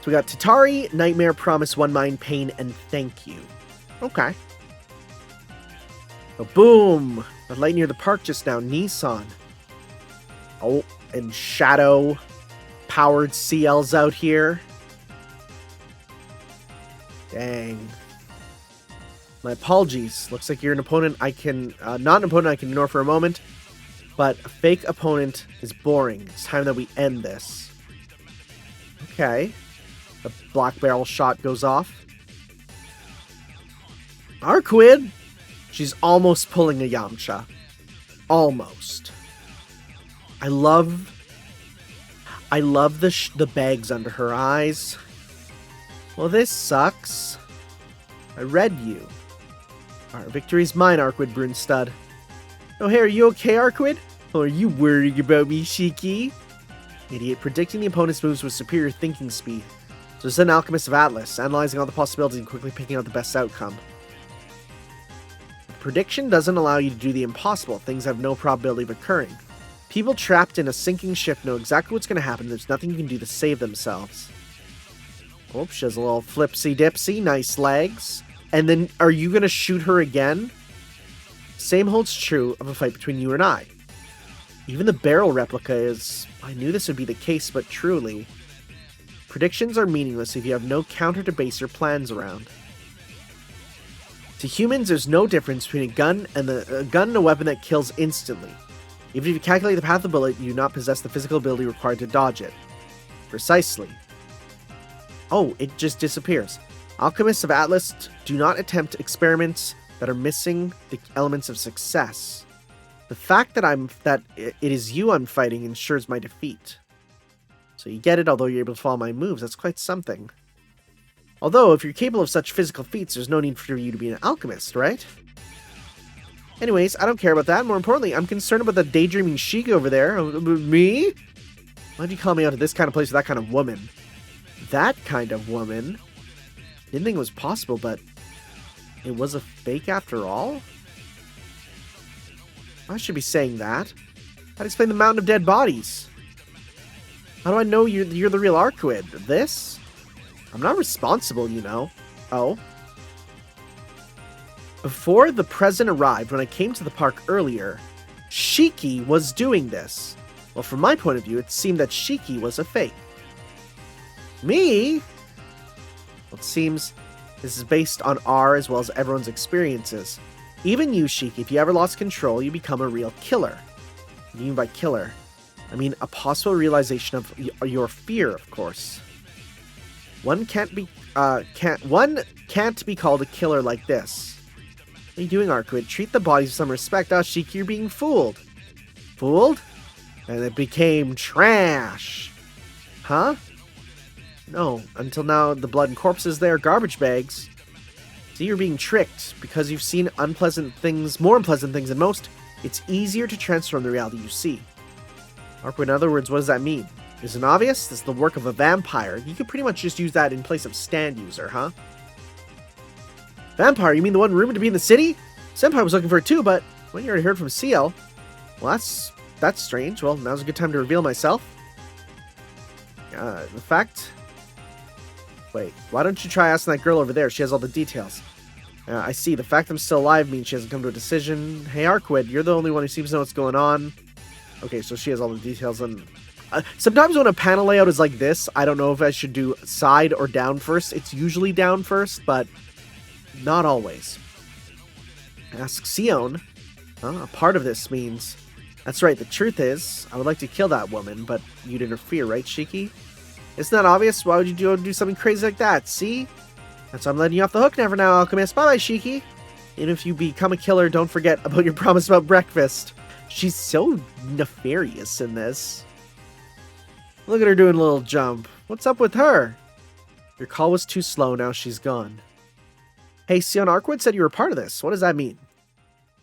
Speaker 1: So we got Tatari, Nightmare, Promise, One Mind, Pain, and Thank You. Okay. Oh, boom! The light near the park just now, Nissan. Oh, and Shadow powered CL's out here. Dang. My apologies. Looks like you're an opponent I can... not an opponent I can ignore for a moment, but a fake opponent is boring. It's time that we end this. Okay. The black barrel shot goes off. Arquid! She's almost pulling a Yamcha. Almost. I love the bags under her eyes. Well, this sucks. I read you. Our victory's mine, Arquid Brunstud. Oh, hey, are you okay, Arquid? Or are you worrying about me, Shiki? Idiot, predicting the opponent's moves with superior thinking speed. So it's an alchemist of Atlas, analyzing all the possibilities and quickly picking out the best outcome. Prediction doesn't allow you to do the impossible. Things have no probability of occurring. People trapped in a sinking ship know exactly what's going to happen. There's nothing you can do to save themselves. Oh, she has a little flipsy-dipsy. Nice legs. And then, are you going to shoot her again? Same holds true of a fight between you and I. Even the barrel replica is... I knew this would be the case, but truly. Predictions are meaningless if you have no counter to base your plans around. To humans, there's no difference between a gun and a weapon that kills instantly. Even if you calculate the path of the bullet, you do not possess the physical ability required to dodge it. Precisely. Oh, it just disappears. Alchemists of Atlas do not attempt experiments that are missing the elements of success. The fact that it is you I'm fighting ensures my defeat. So you get it, although you're able to follow my moves. That's quite something. Although, if you're capable of such physical feats, there's no need for you to be an alchemist, right? Anyways, I don't care about that. More importantly, I'm concerned about the daydreaming Shiki over there. Me? Why'd you call me out to this kind of place with that kind of woman? That kind of woman? Didn't think it was possible, but it was a fake after all? I should be saying that. I'd explain the mountain of dead bodies. How do I know you're the real Arquid? This? I'm not responsible, you know. Oh. Before the present arrived, when I came to the park earlier, Shiki was doing this. Well, from my point of view, it seemed that Shiki was a fake. Me? Well, it seems this is based on our as well as everyone's experiences. Even you, Shiki, if you ever lost control, you become a real killer. What do you mean by killer? I mean a possible realization of your fear, of course. One can't be called a killer like this. What are you doing, Arquid? Treat the bodies with some respect. Ah, Shiki, you're being fooled. Fooled? And it became trash. Huh? No, until now the blood and corpses there are garbage bags. See, you're being tricked. Because you've seen unpleasant things, more unpleasant things than most, it's easier to transform the reality you see. Arquid, in other words, what does that mean? Isn't it obvious? This is the work of a vampire. You could pretty much just use that in place of stand user, huh? Vampire? You mean the one rumored to be in the city? Senpai was looking for it too, but when you already heard from CL. Well, that's strange. Well, now's a good time to reveal myself. The fact... Wait, why don't you try asking that girl over there? She has all the details. I see. The fact I'm still alive means she hasn't come to a decision. Hey, Arquid, you're the only one who seems to know what's going on. Okay, so she has all the details. And sometimes when a panel layout is like this, I don't know if I should do side or down first. It's usually down first, but not always. Ask Sion. A part of this means... That's right, the truth is, I would like to kill that woman, but you'd interfere, right, Shiki? Isn't that obvious? Why would you do something crazy like that, see? That's why I'm letting you off the hook never now, Alchemist. Bye-bye, Shiki. And if you become a killer, don't forget about your promise about breakfast. She's so nefarious in this. Look at her doing a little jump. What's up with her? Your call was too slow, now she's gone. Hey, Sion, Arquid said you were part of this. What does that mean?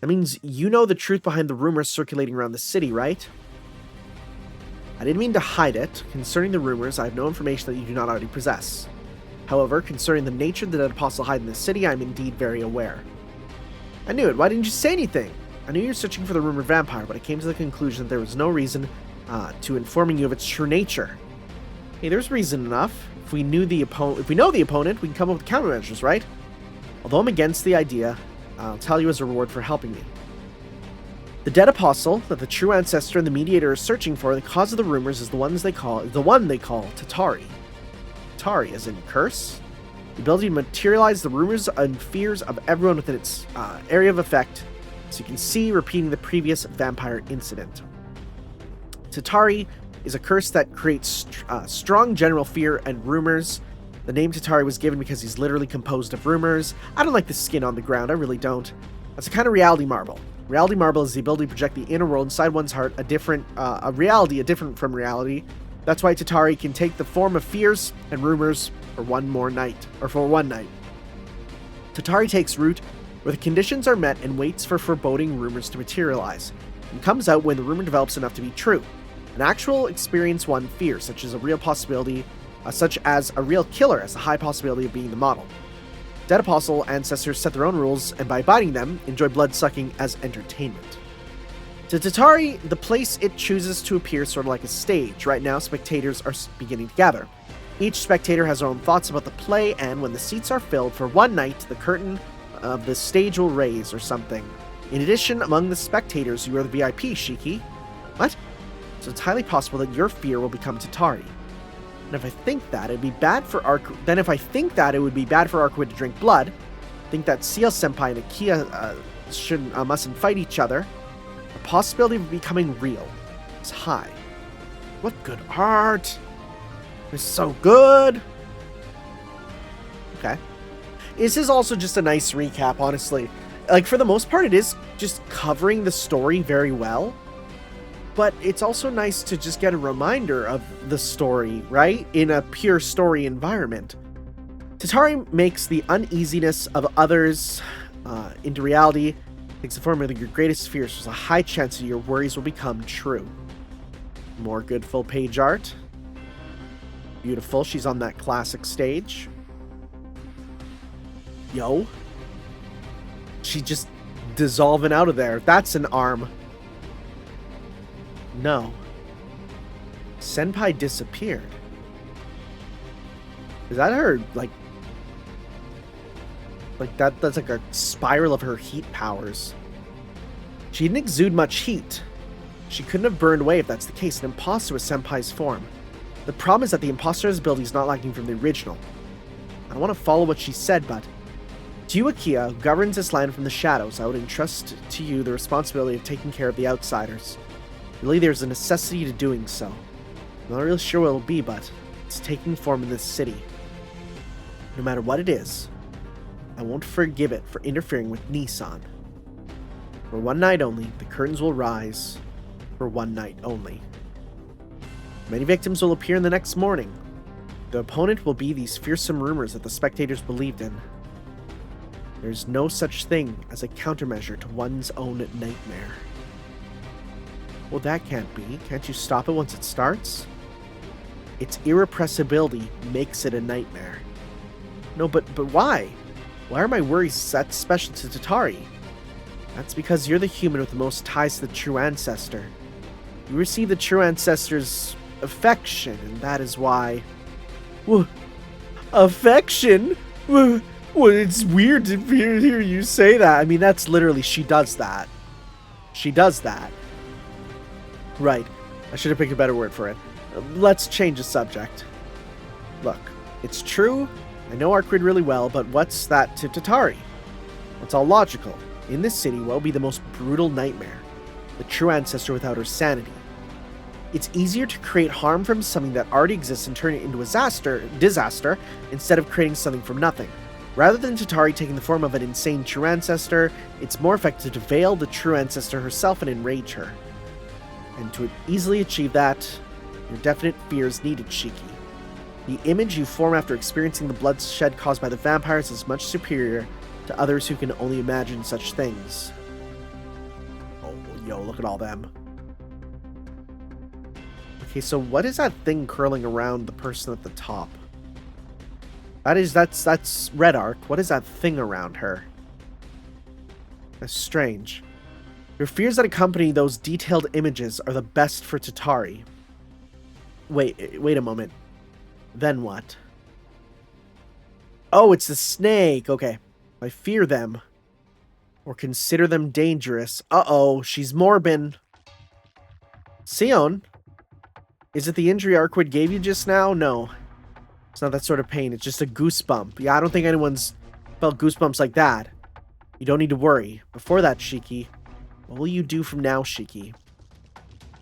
Speaker 1: That means you know the truth behind the rumors circulating around the city, right? I didn't mean to hide it. Concerning the rumors, I have no information that you do not already possess. However, concerning the nature of the dead apostle hiding in the city, I am indeed very aware. I knew it. Why didn't you say anything? I knew you were searching for the rumored vampire, but I came to the conclusion that there was no reason to informing you of its true nature. Hey, there's reason enough. If we know the opponent, we can come up with countermeasures, right? Although I'm against the idea, I'll tell you as a reward for helping me. The dead apostle that the true ancestor and the mediator are searching for, the cause of the rumors, is the one they call Tatari. Tatari, as in curse. The ability to materialize the rumors and fears of everyone within its area of effect, so you can see repeating the previous vampire incident. Tatari is a curse that creates strong general fear and rumors. The name Tatari was given because he's literally composed of rumors. I don't like the skin on the ground, I really don't. That's a kind of reality marble. Reality marble is the ability to project the inner world inside one's heart, a reality different from reality. That's why Tatari can take the form of fears and rumors for one night. Tatari takes root where the conditions are met and waits for foreboding rumors to materialize, and comes out when the rumor develops enough to be true. An actual experience one fear, such as a real killer, has a high possibility of being the model. Dead apostle ancestors set their own rules, and by abiding them, enjoy blood-sucking as entertainment. To Tatari, the place it chooses to appear sort of like a stage. Right now, spectators are beginning to gather. Each spectator has their own thoughts about the play, and when the seats are filled for one night, the curtain of the stage will raise or something. In addition, among the spectators, you are the VIP, Shiki. What? So it's highly possible that your fear will become Tatari. And if I think that, it would be bad for Arquid to drink blood, think that Seal Senpai and Akia mustn't fight each other, the possibility of becoming real is high. What good art! It's so good! Okay. This is also just a nice recap, honestly. Like, for the most part, it is just covering the story very well. But it's also nice to just get a reminder of the story, right? In a pure story environment. Tatari makes the uneasiness of others into reality. Takes the form of your greatest fears. There's a high chance that your worries will become true. More good full page art. Beautiful. She's on that classic stage. Yo. She just dissolving out of there. That's an arm. No. Senpai disappeared. Is that her, like that's like a spiral of her heat powers. She didn't exude much heat. She couldn't have burned away if that's the case. An imposter was Senpai's form. The problem is that the imposter's ability is not lacking from the original. I don't want to follow what she said, but to you, Akia, who governs this land from the shadows, I would entrust to you the responsibility of taking care of the outsiders. Really, there's a necessity to doing so. I'm not really sure what it'll be, but it's taking form in this city. No matter what it is, I won't forgive it for interfering with Nissan. For one night only, the curtains will rise. For one night only. Many victims will appear in the next morning. The opponent will be these fearsome rumors that the spectators believed in. There's no such thing as a countermeasure to one's own nightmare. Well, that can't be. Can't you stop it once it starts? Its irrepressibility makes it a nightmare. No, but why? Why are my worries that special to Tatari? That's because you're the human with the most ties to the true ancestor. You receive the true ancestor's affection, and that is why... Affection? Well, it's weird to hear you say that. I mean, that's literally, she does that. She does that. Right. I should have picked a better word for it. Let's change the subject. Look, it's true. I know Arcrid really well, but what's that to Tatari? It's all logical. In this city, what will be the most brutal nightmare? The true ancestor without her sanity. It's easier to create harm from something that already exists and turn it into a disaster instead of creating something from nothing. Rather than Tatari taking the form of an insane true ancestor, it's more effective to veil the true ancestor herself and enrage her. And to easily achieve that, your definite fears needed, Shiki. The image you form after experiencing the bloodshed caused by the vampires is much superior to others who can only imagine such things. Oh, yo, look at all them. Okay, so what is that thing curling around the person at the top? That's Red Arc. What is that thing around her? That's strange. Your fears that accompany those detailed images are the best for Tatari. Wait a moment. Then what? Oh, it's the snake. Okay. I fear them. Or consider them dangerous. Uh-oh, she's Morbin. Sion? Is it the injury Arquid gave you just now? No. It's not that sort of pain. It's just a goosebump. Yeah, I don't think anyone's felt goosebumps like that. You don't need to worry. Before that, Shiki, what will you do from now, Shiki?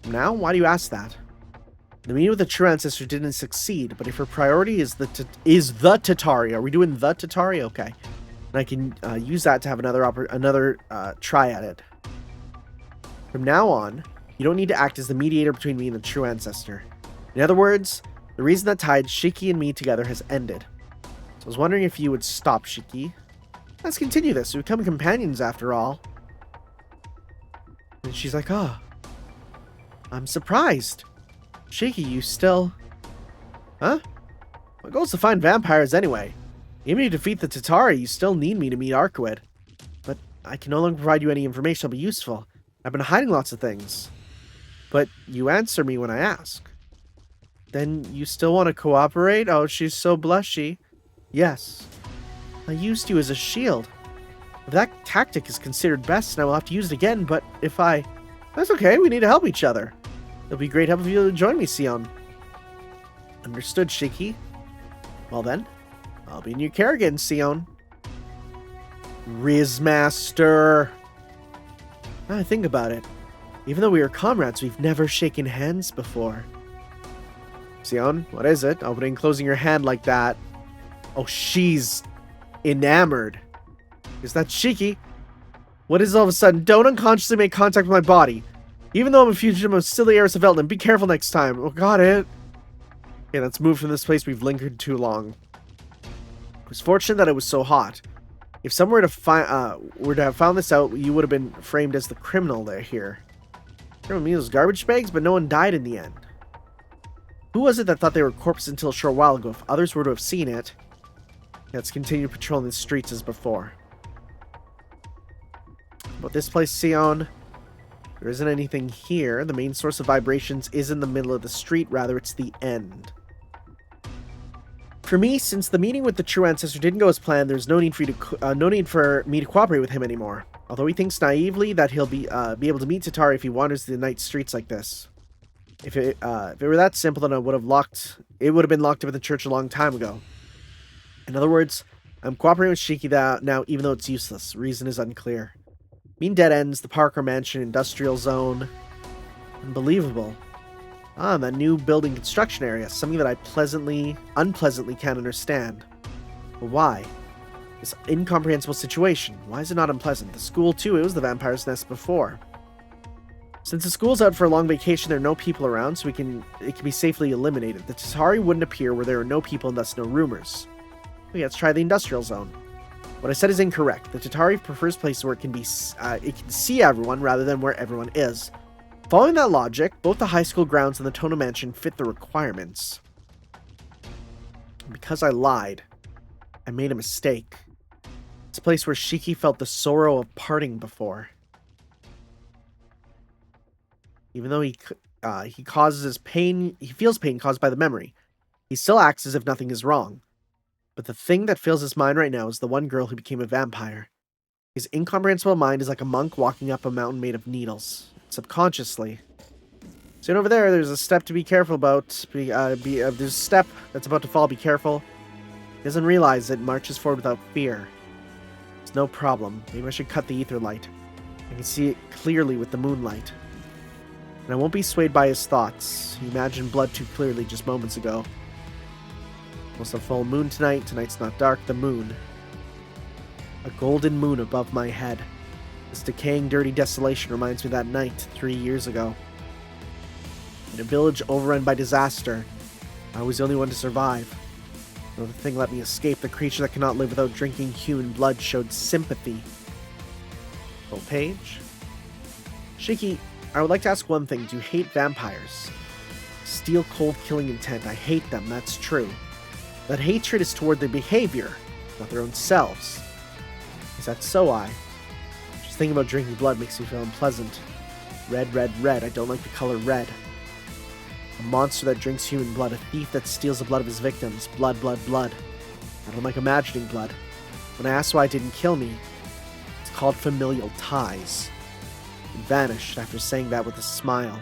Speaker 1: From now? Why do you ask that? The meeting with the true ancestor didn't succeed, but if her priority is the Tatari, are we doing the Tatari? Okay. And I can use that to have another try at it. From now on, you don't need to act as the mediator between me and the true ancestor. In other words, the reason that tied Shiki and me together has ended. So I was wondering if you would stop, Shiki. Let's continue this. We become companions after all. And she's like, oh, I'm surprised. Shiki, you still... Huh? My goal is to find vampires anyway. Even if you defeat the Tatari, you still need me to meet Arquid. But I can no longer provide you any information that'll be useful. I've been hiding lots of things. But you answer me when I ask. Then you still want to cooperate? Oh, she's so blushy. Yes. I used you as a shield. If that tactic is considered best, then I will have to use it again, but if I... That's okay, we need to help each other. It'll be great help if you join me, Sion. Understood, Shiki. Well then, I'll be in your care again, Sion. Rizmaster. Now I think about it. Even though we are comrades, we've never shaken hands before. Sion, what is it? Opening and closing your hand like that. Oh, she's enamored. Is that Shiki? What is all of a sudden? Don't unconsciously make contact with my body. Even though I'm a fugitive, I'm still the heiress of Elton. Be careful next time. Oh, got it. Okay, let's move from this place. We've lingered too long. It was fortunate that it was so hot. If someone were to have found this out, you would have been framed as the criminal there here. Everyone means garbage bags, but no one died in the end. Who was it that thought they were corpses until a short while ago? If others were to have seen it, let's continue patrolling the streets as before. But this place, Sion, there isn't anything here. The main source of vibrations is in the middle of the street. Rather, it's the end. For me, since the meeting with the true ancestor didn't go as planned, there's no need for me to cooperate with him anymore. Although he thinks naively that he'll be able to meet Tatari if he wanders the night streets like this. If it were that simple, then it would have been locked up in the church a long time ago. In other words, I'm cooperating with Shiki now, even though it's useless. Reason is unclear. Mean dead ends, the Parker Mansion, industrial zone. Unbelievable. That new building construction area, something that I unpleasantly can't understand. But why? This incomprehensible situation. Why is it not unpleasant? The school, too, it was the vampire's nest before. Since the school's out for a long vacation, there are no people around, so it can be safely eliminated. The Tatari wouldn't appear where there are no people and thus no rumors. Okay, let's try the industrial zone. What I said is incorrect. The Tatari prefers places where it can see everyone rather than where everyone is. Following that logic, both the high school grounds and the Tono Mansion fit the requirements. And because I lied, I made a mistake. It's a place where Shiki felt the sorrow of parting before. Even though he feels pain caused by the memory, he still acts as if nothing is wrong. But the thing that fills his mind right now is the one girl who became a vampire. His incomprehensible mind is like a monk walking up a mountain made of needles. Subconsciously. Soon over there's a step to be careful about. There's a step that's about to fall, be careful. He doesn't realize it marches forward without fear. It's no problem. Maybe I should cut the ether light. I can see it clearly with the moonlight. And I won't be swayed by his thoughts. He imagined blood too clearly just moments ago. Almost a full moon tonight. Tonight's not dark. The moon. A golden moon above my head. This decaying, dirty desolation reminds me of that night 3 years ago. In a village overrun by disaster, I was the only one to survive. Though the thing let me escape, the creature that cannot live without drinking human blood showed sympathy. Full page. Shiki, I would like to ask one thing. Do you hate vampires? Steel cold killing intent. I hate them, that's true. That hatred is toward their behavior, not their own selves. Is that so, Just thinking about drinking blood makes me feel unpleasant. Red, red, red. I don't like the color red. A monster that drinks human blood. A thief that steals the blood of his victims. Blood, blood, blood. I don't like imagining blood. When I asked why it didn't kill me, it's called familial ties. It vanished after saying that with a smile.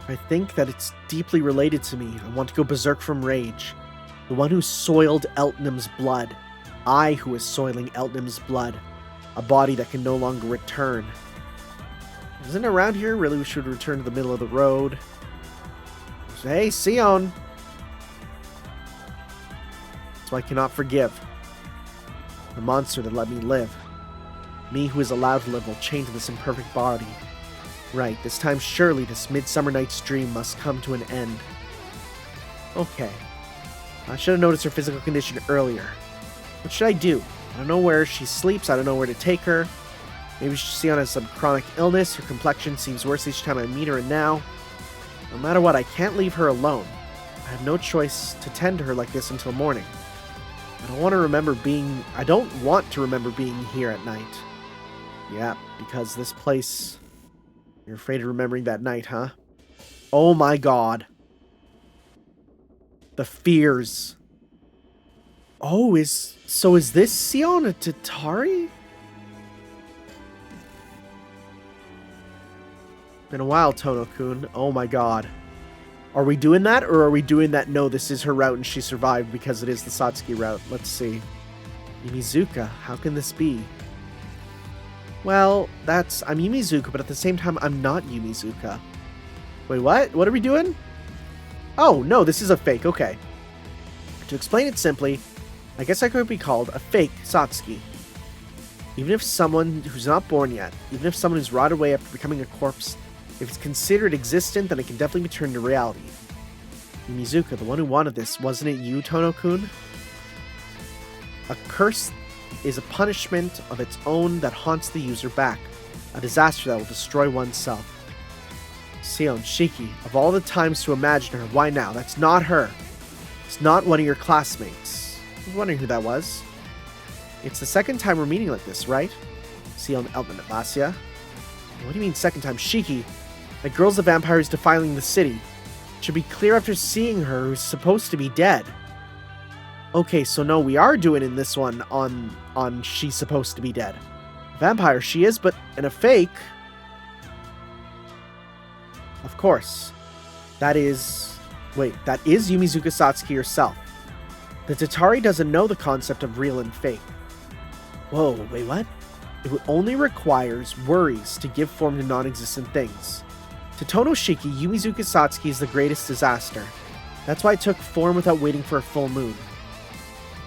Speaker 1: I think that it's deeply related to me. I want to go berserk from rage. The one who soiled Eltnam's blood. I who is soiling Eltnam's blood. A body that can no longer return. Isn't it around here? Really, we should return to the middle of the road. Hey, Sion! So I cannot forgive. The monster that let me live. Me who is allowed to live while chained to this imperfect body. Right, this time surely this midsummer night's dream must come to an end. Okay. I should have noticed her physical condition earlier. What should I do? I don't know where she sleeps, I don't know where to take her. Maybe Sion has some chronic illness, her complexion seems worse each time I meet her, and now... No matter what, I can't leave her alone. I have no choice to tend to her like this until morning. I don't want to remember being here at night. Yeah, because this place... You're afraid of remembering that night, huh? Oh my god. The fears. Oh, is this Sion a Tatari? Been a while, Tono-kun. Oh my god. Are we doing that, or are we doing that? No, this is her route and she survived because it is the Satsuki route. Let's see. Yumizuka, how can this be? Well, I'm Yumizuka, but at the same time, I'm not Yumizuka. Wait, what? What are we doing? Oh, no, this is a fake, okay. To explain it simply, I guess I could be called a fake Satsuki. Even if someone who's not born yet, even if someone who's rotted away after becoming a corpse, if it's considered existent, then it can definitely be turned to reality. Yumizuka, the one who wanted this, wasn't it you, Tono-kun? A curse is a punishment of its own that haunts the user back. A disaster that will destroy oneself. Sion, Shiki, of all the times to imagine her, why now? That's not her. It's not one of your classmates. I was wondering who that was. It's the second time we're meeting like this, right? Sion, Eltman, Atlasia. What do you mean second time? Shiki, that girl's the vampire who's defiling the city. It should be clear after seeing her who's supposed to be dead. Okay, so no, we are doing in this one on she's supposed to be dead. Vampire she is, but in a fake. Of course. That is Yumizuka Satsuki herself. The Tatari doesn't know the concept of real and fake. Whoa, wait, what? It only requires worries to give form to non-existent things. To Tonoshiki, Yumizuka Satsuki is the greatest disaster. That's why it took form without waiting for a full moon.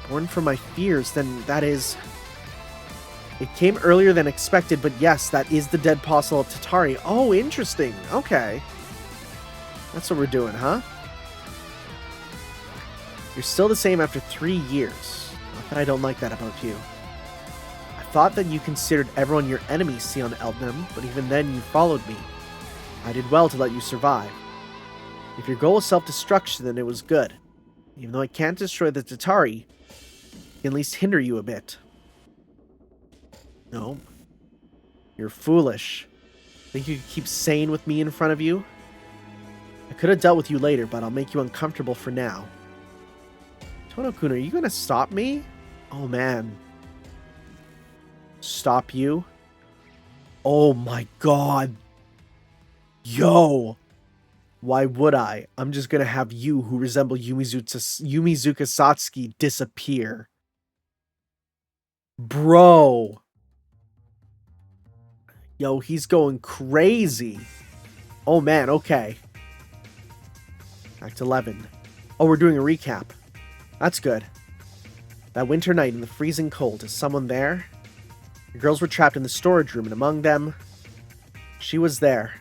Speaker 1: Born from my fears, then that is... It came earlier than expected, but yes, that is the dead apostle of Tatari. Oh, interesting. Okay. That's what we're doing, huh? You're still the same after 3 years. Not that I don't like that about you. I thought that you considered everyone your enemy, Sion Eldnam, but even then you followed me. I did well to let you survive. If your goal is self-destruction, then it was good. Even though I can't destroy the Tatari, I can at least hinder you a bit. No. You're foolish. Think you could keep sane with me in front of you? I could have dealt with you later, but I'll make you uncomfortable for now. Tono-kun, are you gonna stop me? Oh man. Stop you? Oh my god. Yo! Why would I? I'm just gonna have you, who resemble Yumizuka Satsuki, disappear. Bro! Yo, he's going crazy. Oh man, okay. Act 11. Oh, we're doing a recap. That's good. That winter night in the freezing cold, is someone there? The girls were trapped in the storage room, and among them, she was there.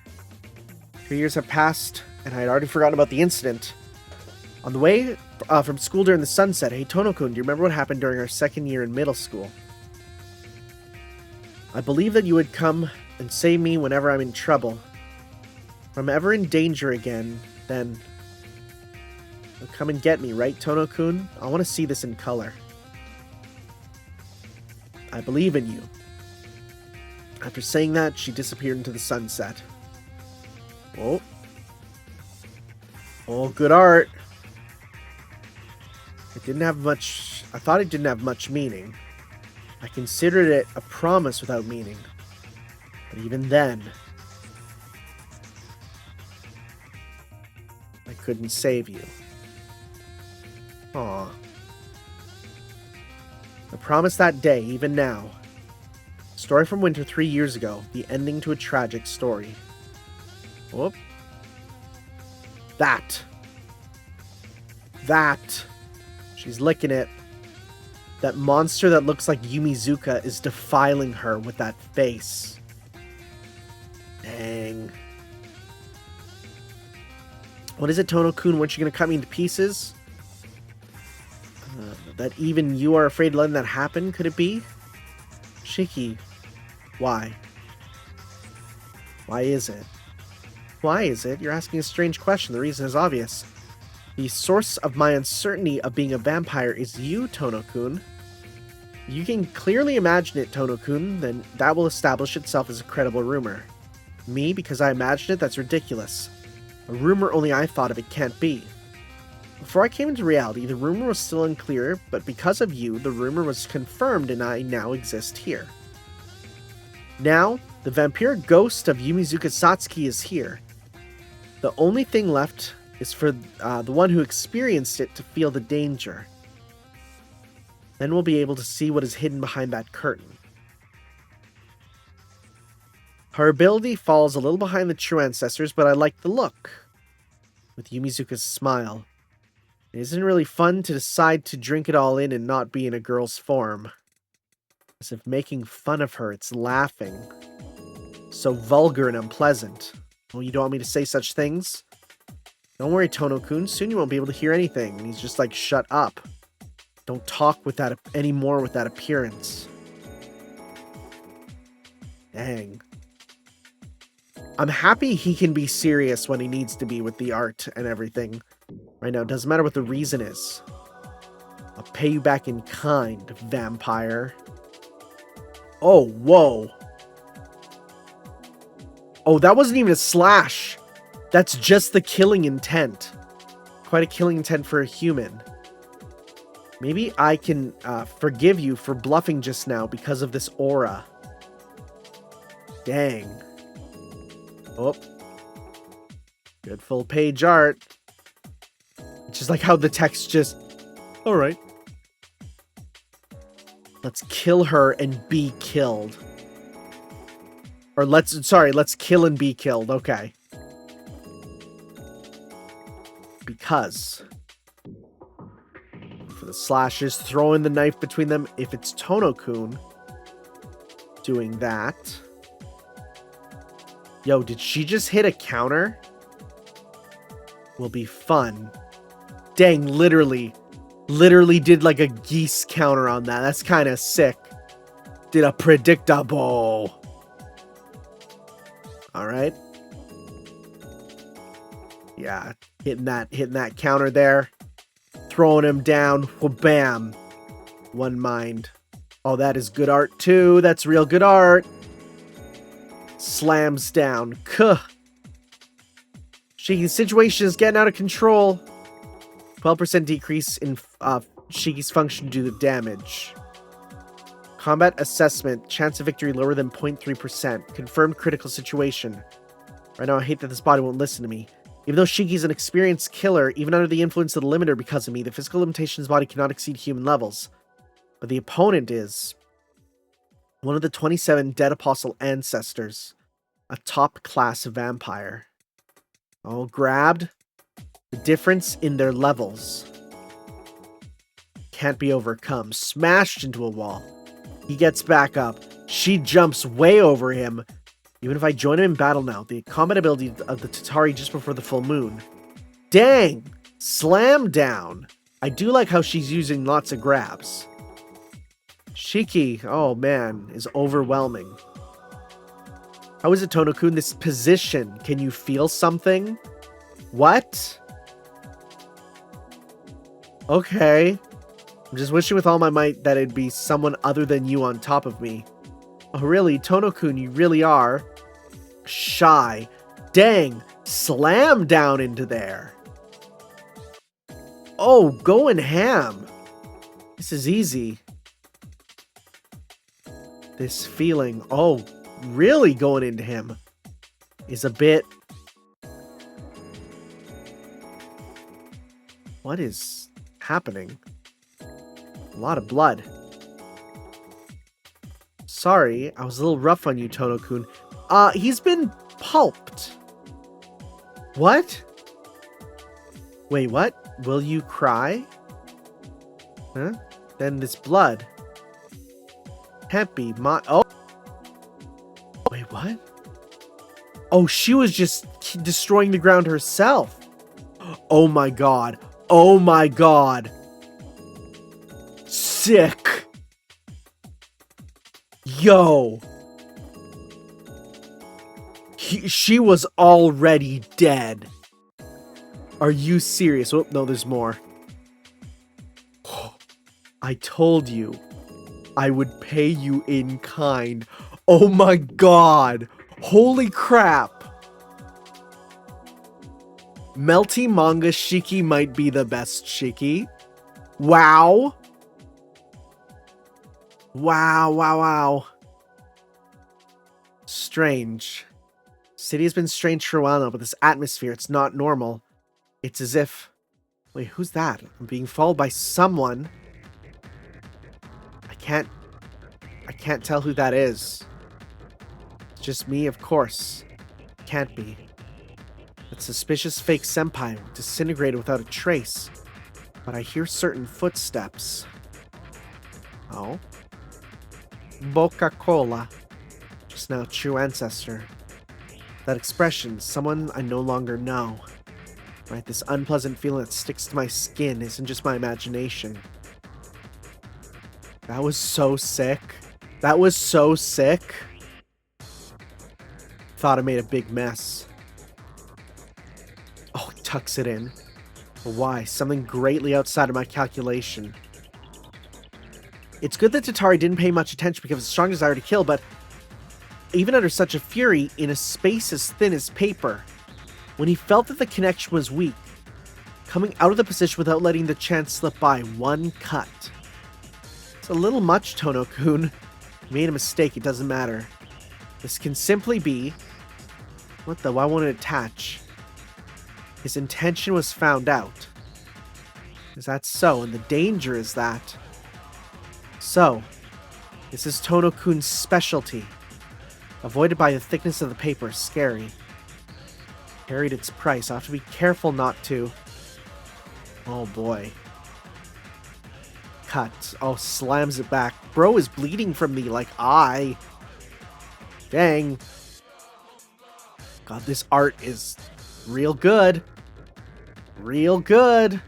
Speaker 1: 3 years have passed, and I had already forgotten about the incident. On the way from school during the sunset, hey Tono-kun, do you remember what happened during our second year in middle school? I believe that you would come and save me whenever I'm in trouble. If I'm ever in danger again, then you'll come and get me, right, Tono-kun? I want to see this in color. I believe in you. After saying that, she disappeared into the sunset. Oh. Oh, good art. It didn't have much... I thought it didn't have much meaning. I considered it a promise without meaning. But even then... I couldn't save you. Aw. I promised that day, even now. Story from Winter 3 years ago. The ending to a tragic story. Whoop. That. She's licking it. That monster that looks like Yumizuka is defiling her with that face. Dang. What is it, Tono-kun? Weren't you going to cut me into pieces? That even you are afraid of letting that happen, could it be? Shiki, why? Why is it? Why is it? You're asking a strange question. The reason is obvious. The source of my uncertainty of being a vampire is you, Tono-kun. You can clearly imagine it, Tono-kun, then that will establish itself as a credible rumor. Me, because I imagined it, that's ridiculous. A rumor only I thought of it can't be. Before I came into reality, the rumor was still unclear, but because of you, the rumor was confirmed and I now exist here. Now, the vampiric ghost of Yumizuka Satsuki is here. The only thing left is for the one who experienced it to feel the danger. Then we'll be able to see what is hidden behind that curtain. Her ability falls a little behind the true ancestors, but I like the look. With Yumizuka's smile. It isn't really fun to decide to drink it all in and not be in a girl's form. As if making fun of her, it's laughing. So vulgar and unpleasant. Oh, you don't want me to say such things? Don't worry, Tono-kun, soon you won't be able to hear anything. And he's just like, shut up. Don't talk with that anymore with that appearance. Dang. I'm happy he can be serious when he needs to be with the art and everything. Right now, it doesn't matter what the reason is. I'll pay you back in kind, vampire. Oh, whoa. Oh, that wasn't even a slash. That's just the killing intent. Quite a killing intent for a human. Maybe I can forgive you for bluffing just now because of this aura. Dang. Oh. Good full page art. It's just like how the text just... Alright. Let's kill her and be killed. Or let's kill and be killed. Okay. Because... for the slashes, throwing the knife between them. If it's Tono-kun doing that... Yo, did she just hit a counter? Will be fun. Dang, literally did like a geese counter on that. That's kind of sick. Did a predictable. All right. Yeah, hitting that counter there. Throwing him down. Bam. One mind. Oh, that is good art too. That's real good art. Slams down. Kuh. Shiki's situation is getting out of control. 12% decrease in Shiki's function due to damage. Combat assessment. Chance of victory lower than 0.3%. Confirmed critical situation. Right now I hate that this body won't listen to me. Even though Shiki's an experienced killer, even under the influence of the limiter because of me, the physical limitations body cannot exceed human levels. But the opponent is... one of the 27 Dead Apostle ancestors. A top-class vampire. All grabbed. The difference in their levels can't be overcome. Smashed into a wall. He gets back up. She jumps way over him. Even if I join him in battle now, the combat ability of the Tatari just before the full moon. Dang! Slam down! I do like how she's using lots of grabs. Shiki, oh man, is overwhelming. How is it, Tono-kun? This position, can you feel something? What? Okay. I'm just wishing with all my might that it'd be someone other than you on top of me. Oh really, Tono-kun, you really are shy. Dang, slam down into there. Oh, going ham. This is easy. This feeling, oh, really going into him is a bit... What is happening? A lot of blood. Sorry, I was a little rough on you, Tono-kun. He's been pulped. What? Wait, what? Will you cry? Huh? Then this blood. Can't be my... Oh! Wait, what? Oh, she was just destroying the ground herself. Oh my god. Oh my god. Sick. Yo. She was already dead. Are you serious? Oh, no, there's more. I told you I would pay you in kind. Oh my god. Holy crap. Melty Manga Shiki might be the best Shiki. Wow. Wow, wow, wow. Strange. City has been strange for a while now, but this atmosphere, it's not normal. It's as if... Wait, who's that? I'm being followed by someone. I can't tell who that is. It's just me, of course. Can't be. That suspicious fake senpai disintegrated without a trace. But I hear certain footsteps. Oh? Coca-Cola. Just now, true ancestor. That expression, someone I no longer know. Right, this unpleasant feeling that sticks to my skin isn't just my imagination. That was so sick. That was so sick. Thought I made a big mess. Oh, he tucks it in. But why? Something greatly outside of my calculation. It's good that Tatari didn't pay much attention because of his strong desire to kill, but even under such a fury, in a space as thin as paper, when he felt that the connection was weak, coming out of the position without letting the chance slip by, one cut. It's a little much, Tono-kun. You made a mistake, it doesn't matter. This can simply be... What the? Why won't it attach? His intention was found out. Is that so? And the danger is that... So, this is Tono-kun's specialty. Avoided by the thickness of the paper. Scary. Carried its price. I'll have to be careful not to. Oh boy. Cut. Oh, slams it back. Bro is bleeding from the, like, eye. Dang. God, this art is real good. Real good.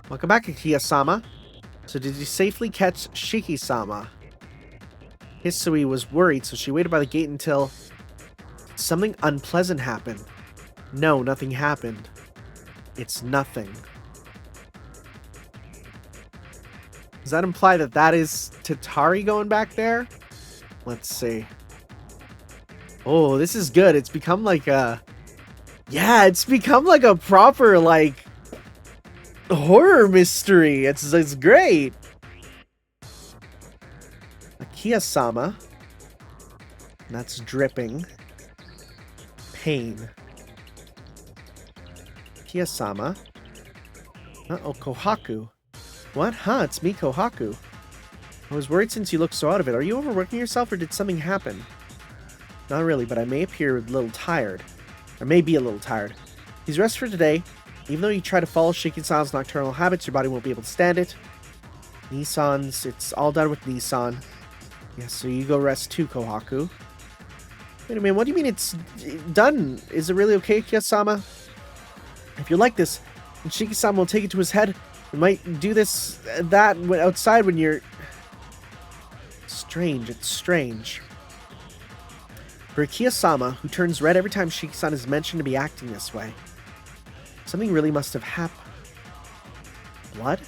Speaker 1: Welcome back, Akia-sama. So did you safely catch Shiki-sama? Hisui was worried, so she waited by the gate until something unpleasant happened. No, nothing happened. It's nothing. Does that imply that that is Tatari going back there? Let's see. Oh, this is good. It's become like a... Yeah, it's become like a proper, like, horror mystery. It's great. Akia-sama. That's dripping. Pain. Akia-sama. Uh-oh, Kohaku. What? Huh, it's me, Kohaku. I was worried since you looked so out of it. Are you overworking yourself or did something happen? Not really, but I may appear a little tired. Or may be a little tired. Please rest for today. Even though you try to follow Shiki-san's nocturnal habits, your body won't be able to stand it. Nissan's... It's all done with Nissan. Yes, so you go rest too, Kohaku. Wait a minute, what do you mean it's done? Is it really okay, Akia-sama? If you're like this, then Shiki-sama will take it to his head. We might do this, that, outside when you're... Strange, it's strange. For Akia-sama, who turns red every time Shiki-san is mentioned to be acting this way, something really must have happened. Blood?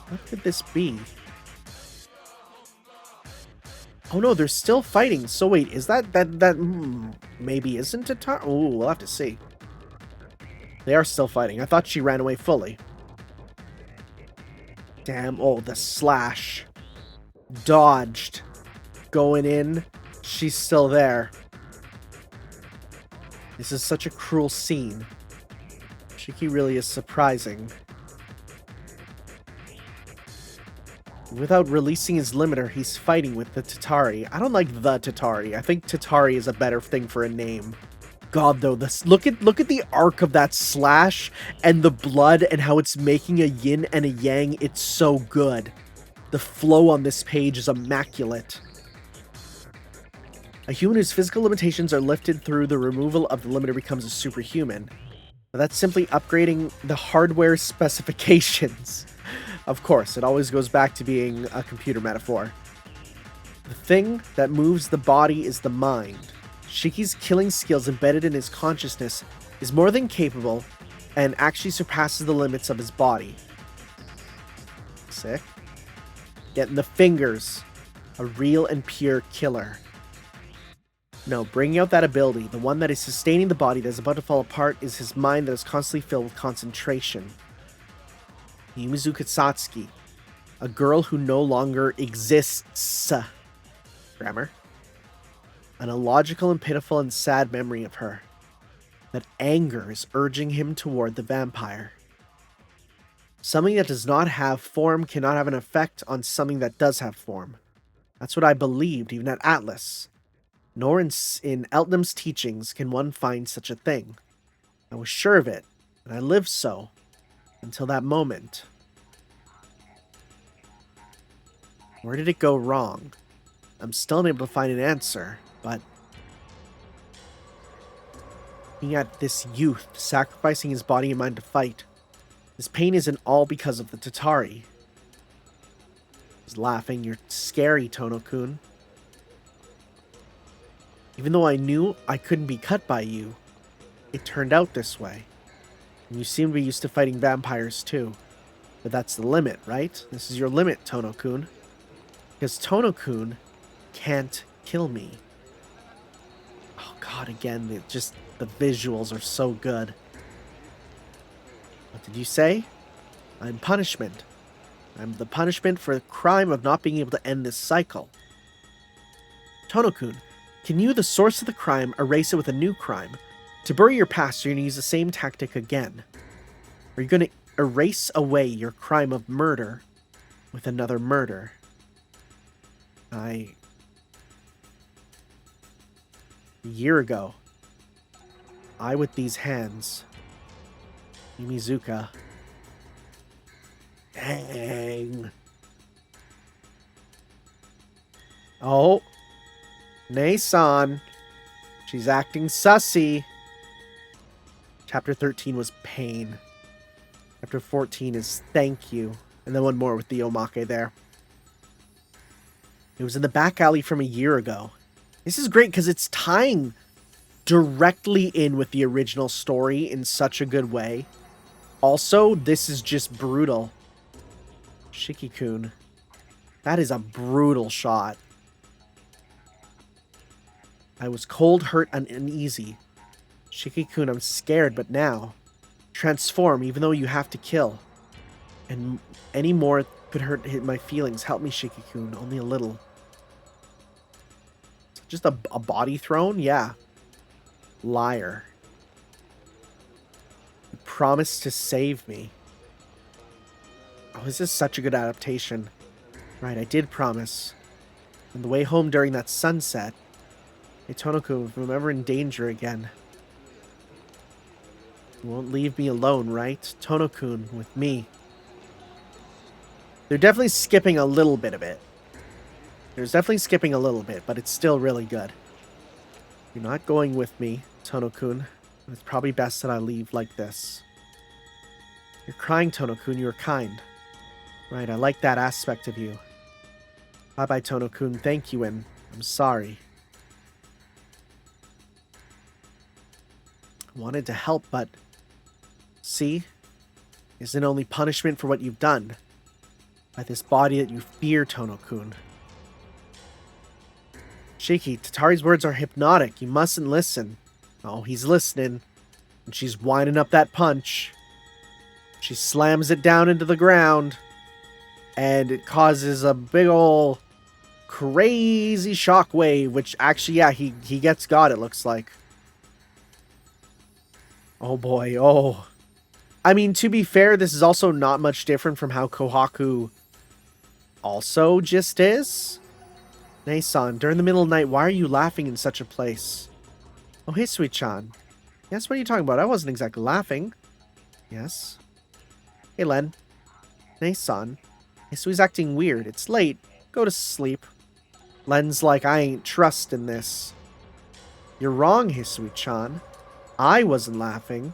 Speaker 1: What could this be? Oh no, they're still fighting. So wait, is that maybe isn't Tatari? Oh, we'll have to see. They are still fighting. I thought she ran away fully. Damn, oh, the slash. Dodged. Going in. She's still there. This is such a cruel scene. Shiki really is surprising. Without releasing his limiter, he's fighting with the Tatari. I don't like the Tatari. I think Tatari is a better thing for a name. God, though, this look at the arc of that slash and the blood and how it's making a yin and a yang. It's so good. The flow on this page is immaculate. A human whose physical limitations are lifted through the removal of the limiter becomes a superhuman. Now, that's simply upgrading the hardware specifications. Of course, it always goes back to being a computer metaphor. The thing that moves the body is the mind. Shiki's killing skills embedded in his consciousness is more than capable and actually surpasses the limits of his body. Sick. Getting the fingers. A real and pure killer. No, bringing out that ability, the one that is sustaining the body that is about to fall apart, is his mind that is constantly filled with concentration. Yumizu Katsuki, a girl who no longer exists. Grammar. An illogical and pitiful and sad memory of her. That anger is urging him toward the vampire. Something that does not have form cannot have an effect on something that does have form. That's what I believed, even at Atlas. Nor in Eltnam's teachings can one find such a thing. I was sure of it, and I lived so. Until that moment. Where did it go wrong? I'm still unable to find an answer, but... Looking at this youth, sacrificing his body and mind to fight. His pain isn't all because of the Tatari. was laughing. You're scary, Tono-kun. Even though I knew I couldn't be cut by you, it turned out this way. And you seem to be used to fighting vampires too. But that's the limit, right? This is your limit, Tono-kun. Because Tono-kun can't kill me. Oh god, again, the visuals are so good. What did you say? I'm punishment. I'm the punishment for the crime of not being able to end this cycle. Tono-kun, can you, the source of the crime, erase it with a new crime? To bury your past, you're going to use the same tactic again. Or you're going to erase away your crime of murder with another murder. A year ago, I with these hands, Yumizuka. Dang. Oh. Nei-san. She's acting sussy. Chapter 13 was pain. Chapter 14 is thank you. And then one more with the omake there. It was in the back alley from a year ago. This is great because it's tying directly in with the original story in such a good way. Also, this is just brutal. Shiki-kun. That is a brutal shot. I was cold, hurt, and uneasy. Shiki-kun, I'm scared, but now. Transform, even though you have to kill. And any more could hit my feelings. Help me, Shiki-kun, only a little. Just a body thrown? Yeah. Liar. You promised to save me. Oh, this is such a good adaptation. Right, I did promise. On the way home during that sunset, hey, Tono-kun, if I'm ever in danger again, you won't leave me alone, right? Tono-kun, with me. They're definitely skipping a little bit of it. There's definitely skipping a little bit, but it's still really good. You're not going with me, Tono-kun. It's probably best that I leave like this. You're crying, Tono-kun. You're kind. Right, I like that aspect of you. Bye-bye, Tono-kun. Thank you, and I'm sorry. I wanted to help, but... See? Isn't only punishment for what you've done. By this body that you fear, Tono-kun. Shiki, Tatari's words are hypnotic. You mustn't listen. Oh, he's listening. And she's winding up that punch. She slams it down into the ground. And it causes a big ol' crazy shockwave. Which actually, yeah, he gets got, it looks like. Oh boy, oh. I mean, to be fair, this is also not much different from how Kohaku also just is. Nei-san, during the middle of the night, why are you laughing in such a place? Oh, hey, sweet-chan. Yes, what are you talking about? I wasn't exactly laughing. Yes. Hey, Len. Nei-san. Hisui's acting weird. It's late. Go to sleep. Len's like, I ain't trusting this. You're wrong, Hisui-chan. I wasn't laughing.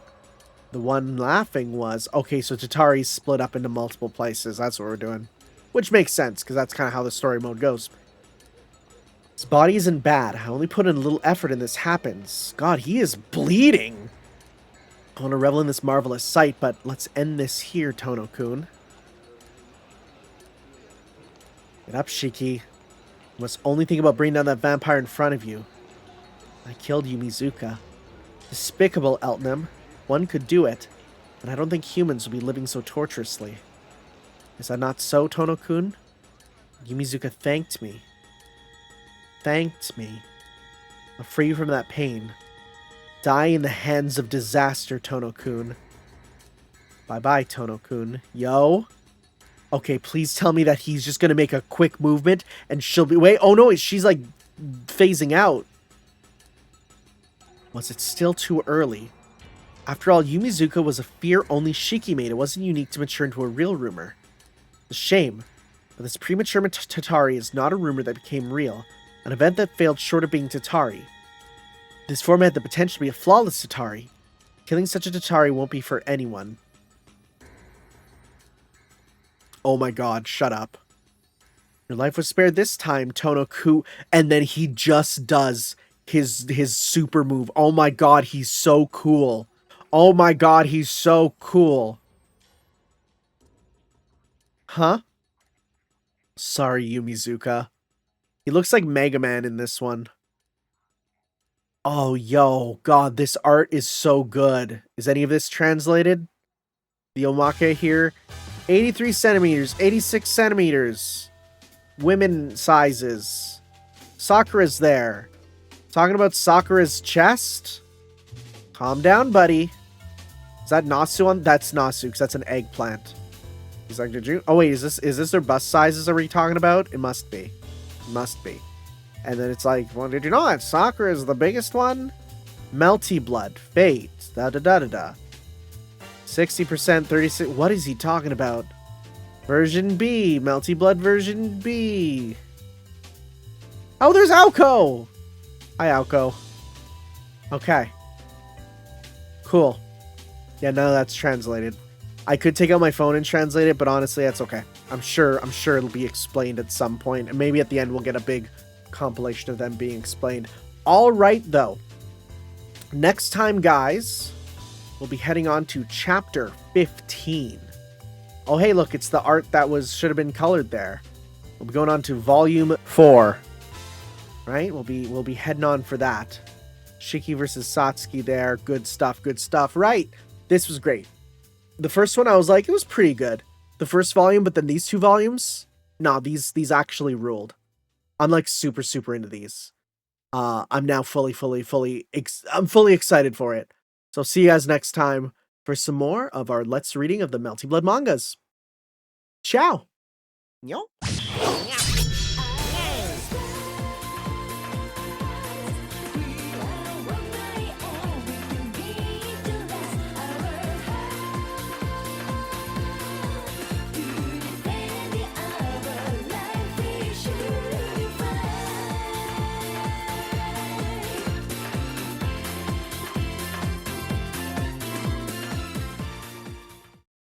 Speaker 1: The one laughing was... Okay, so Tatari's split up into multiple places. That's what we're doing. Which makes sense, because that's kind of how the story mode goes. His body isn't bad. I only put in a little effort and this happens. God, he is bleeding. I want to revel in this marvelous sight, but let's end this here, Tono-kun. Get up, Shiki. You must only think about bringing down that vampire in front of you. I killed Yumizuka. Despicable, Eltnam. One could do it, but I don't think humans will be living so torturously. Is that not so, Tono-kun? Yumizuka thanked me. Thanked me. I'll free you from that pain. Die in the hands of disaster, Tono-kun. Bye-bye, Tono-kun. Yo? Okay, please tell me that he's just gonna make a quick movement and she'll be... Wait, oh no, she's like phasing out. Was it still too early? After all, Yumizuka was a fear only Shiki made. It wasn't unique to mature into a real rumor. It's a shame, but this premature Tatari is not a rumor that became real. An event that failed short of being Tatari. This form had the potential to be a flawless Tatari. Killing such a Tatari won't be for anyone. Oh my god, shut up. Your life was spared this time, Tonoku. And then he just does his super move. Oh my god, he's so cool. Oh my god, he's so cool. Huh? Sorry, Yumizuka. He looks like Mega Man in this one. Oh, yo, god, this art is so good. Is any of this translated? The omake here. 83 centimeters, 86 centimeters. Women sizes. Sakura's there. Talking about Sakura's chest? Calm down, buddy. Is that Nasu on? That's Nasu, because that's an eggplant. He's like, did you? Oh, wait, is this their bust sizes are we talking about? It must be. It must be. And then it's like, well, did you know that Sakura is the biggest one? Melty blood. Fate. Da-da-da-da-da. 60%, 36. What is he talking about? Version B. Melty blood version B. Oh, there's Aoko! Hi, Aoko. Okay. Cool. Yeah, none of that's translated. I could take out my phone and translate it, but honestly, that's okay. I'm sure it'll be explained at some point, and maybe at the end we'll get a big compilation of them being explained. All right, though. Next time, guys, we'll be heading on to chapter 15. Oh, hey, look, it's the art that should have been colored there. We'll be going on to volume 4. Right? We'll be heading on for that. Shiki versus Satsuki there. Good stuff, good stuff. Right. This was great. The first one, I was like, it was pretty good. The first volume, but then these two volumes, no, these actually ruled. I'm like super, super into these. I'm now fully excited for it. So see you guys next time for some more of our Let's Reading of the Melty Blood mangas. Ciao.
Speaker 2: Yo.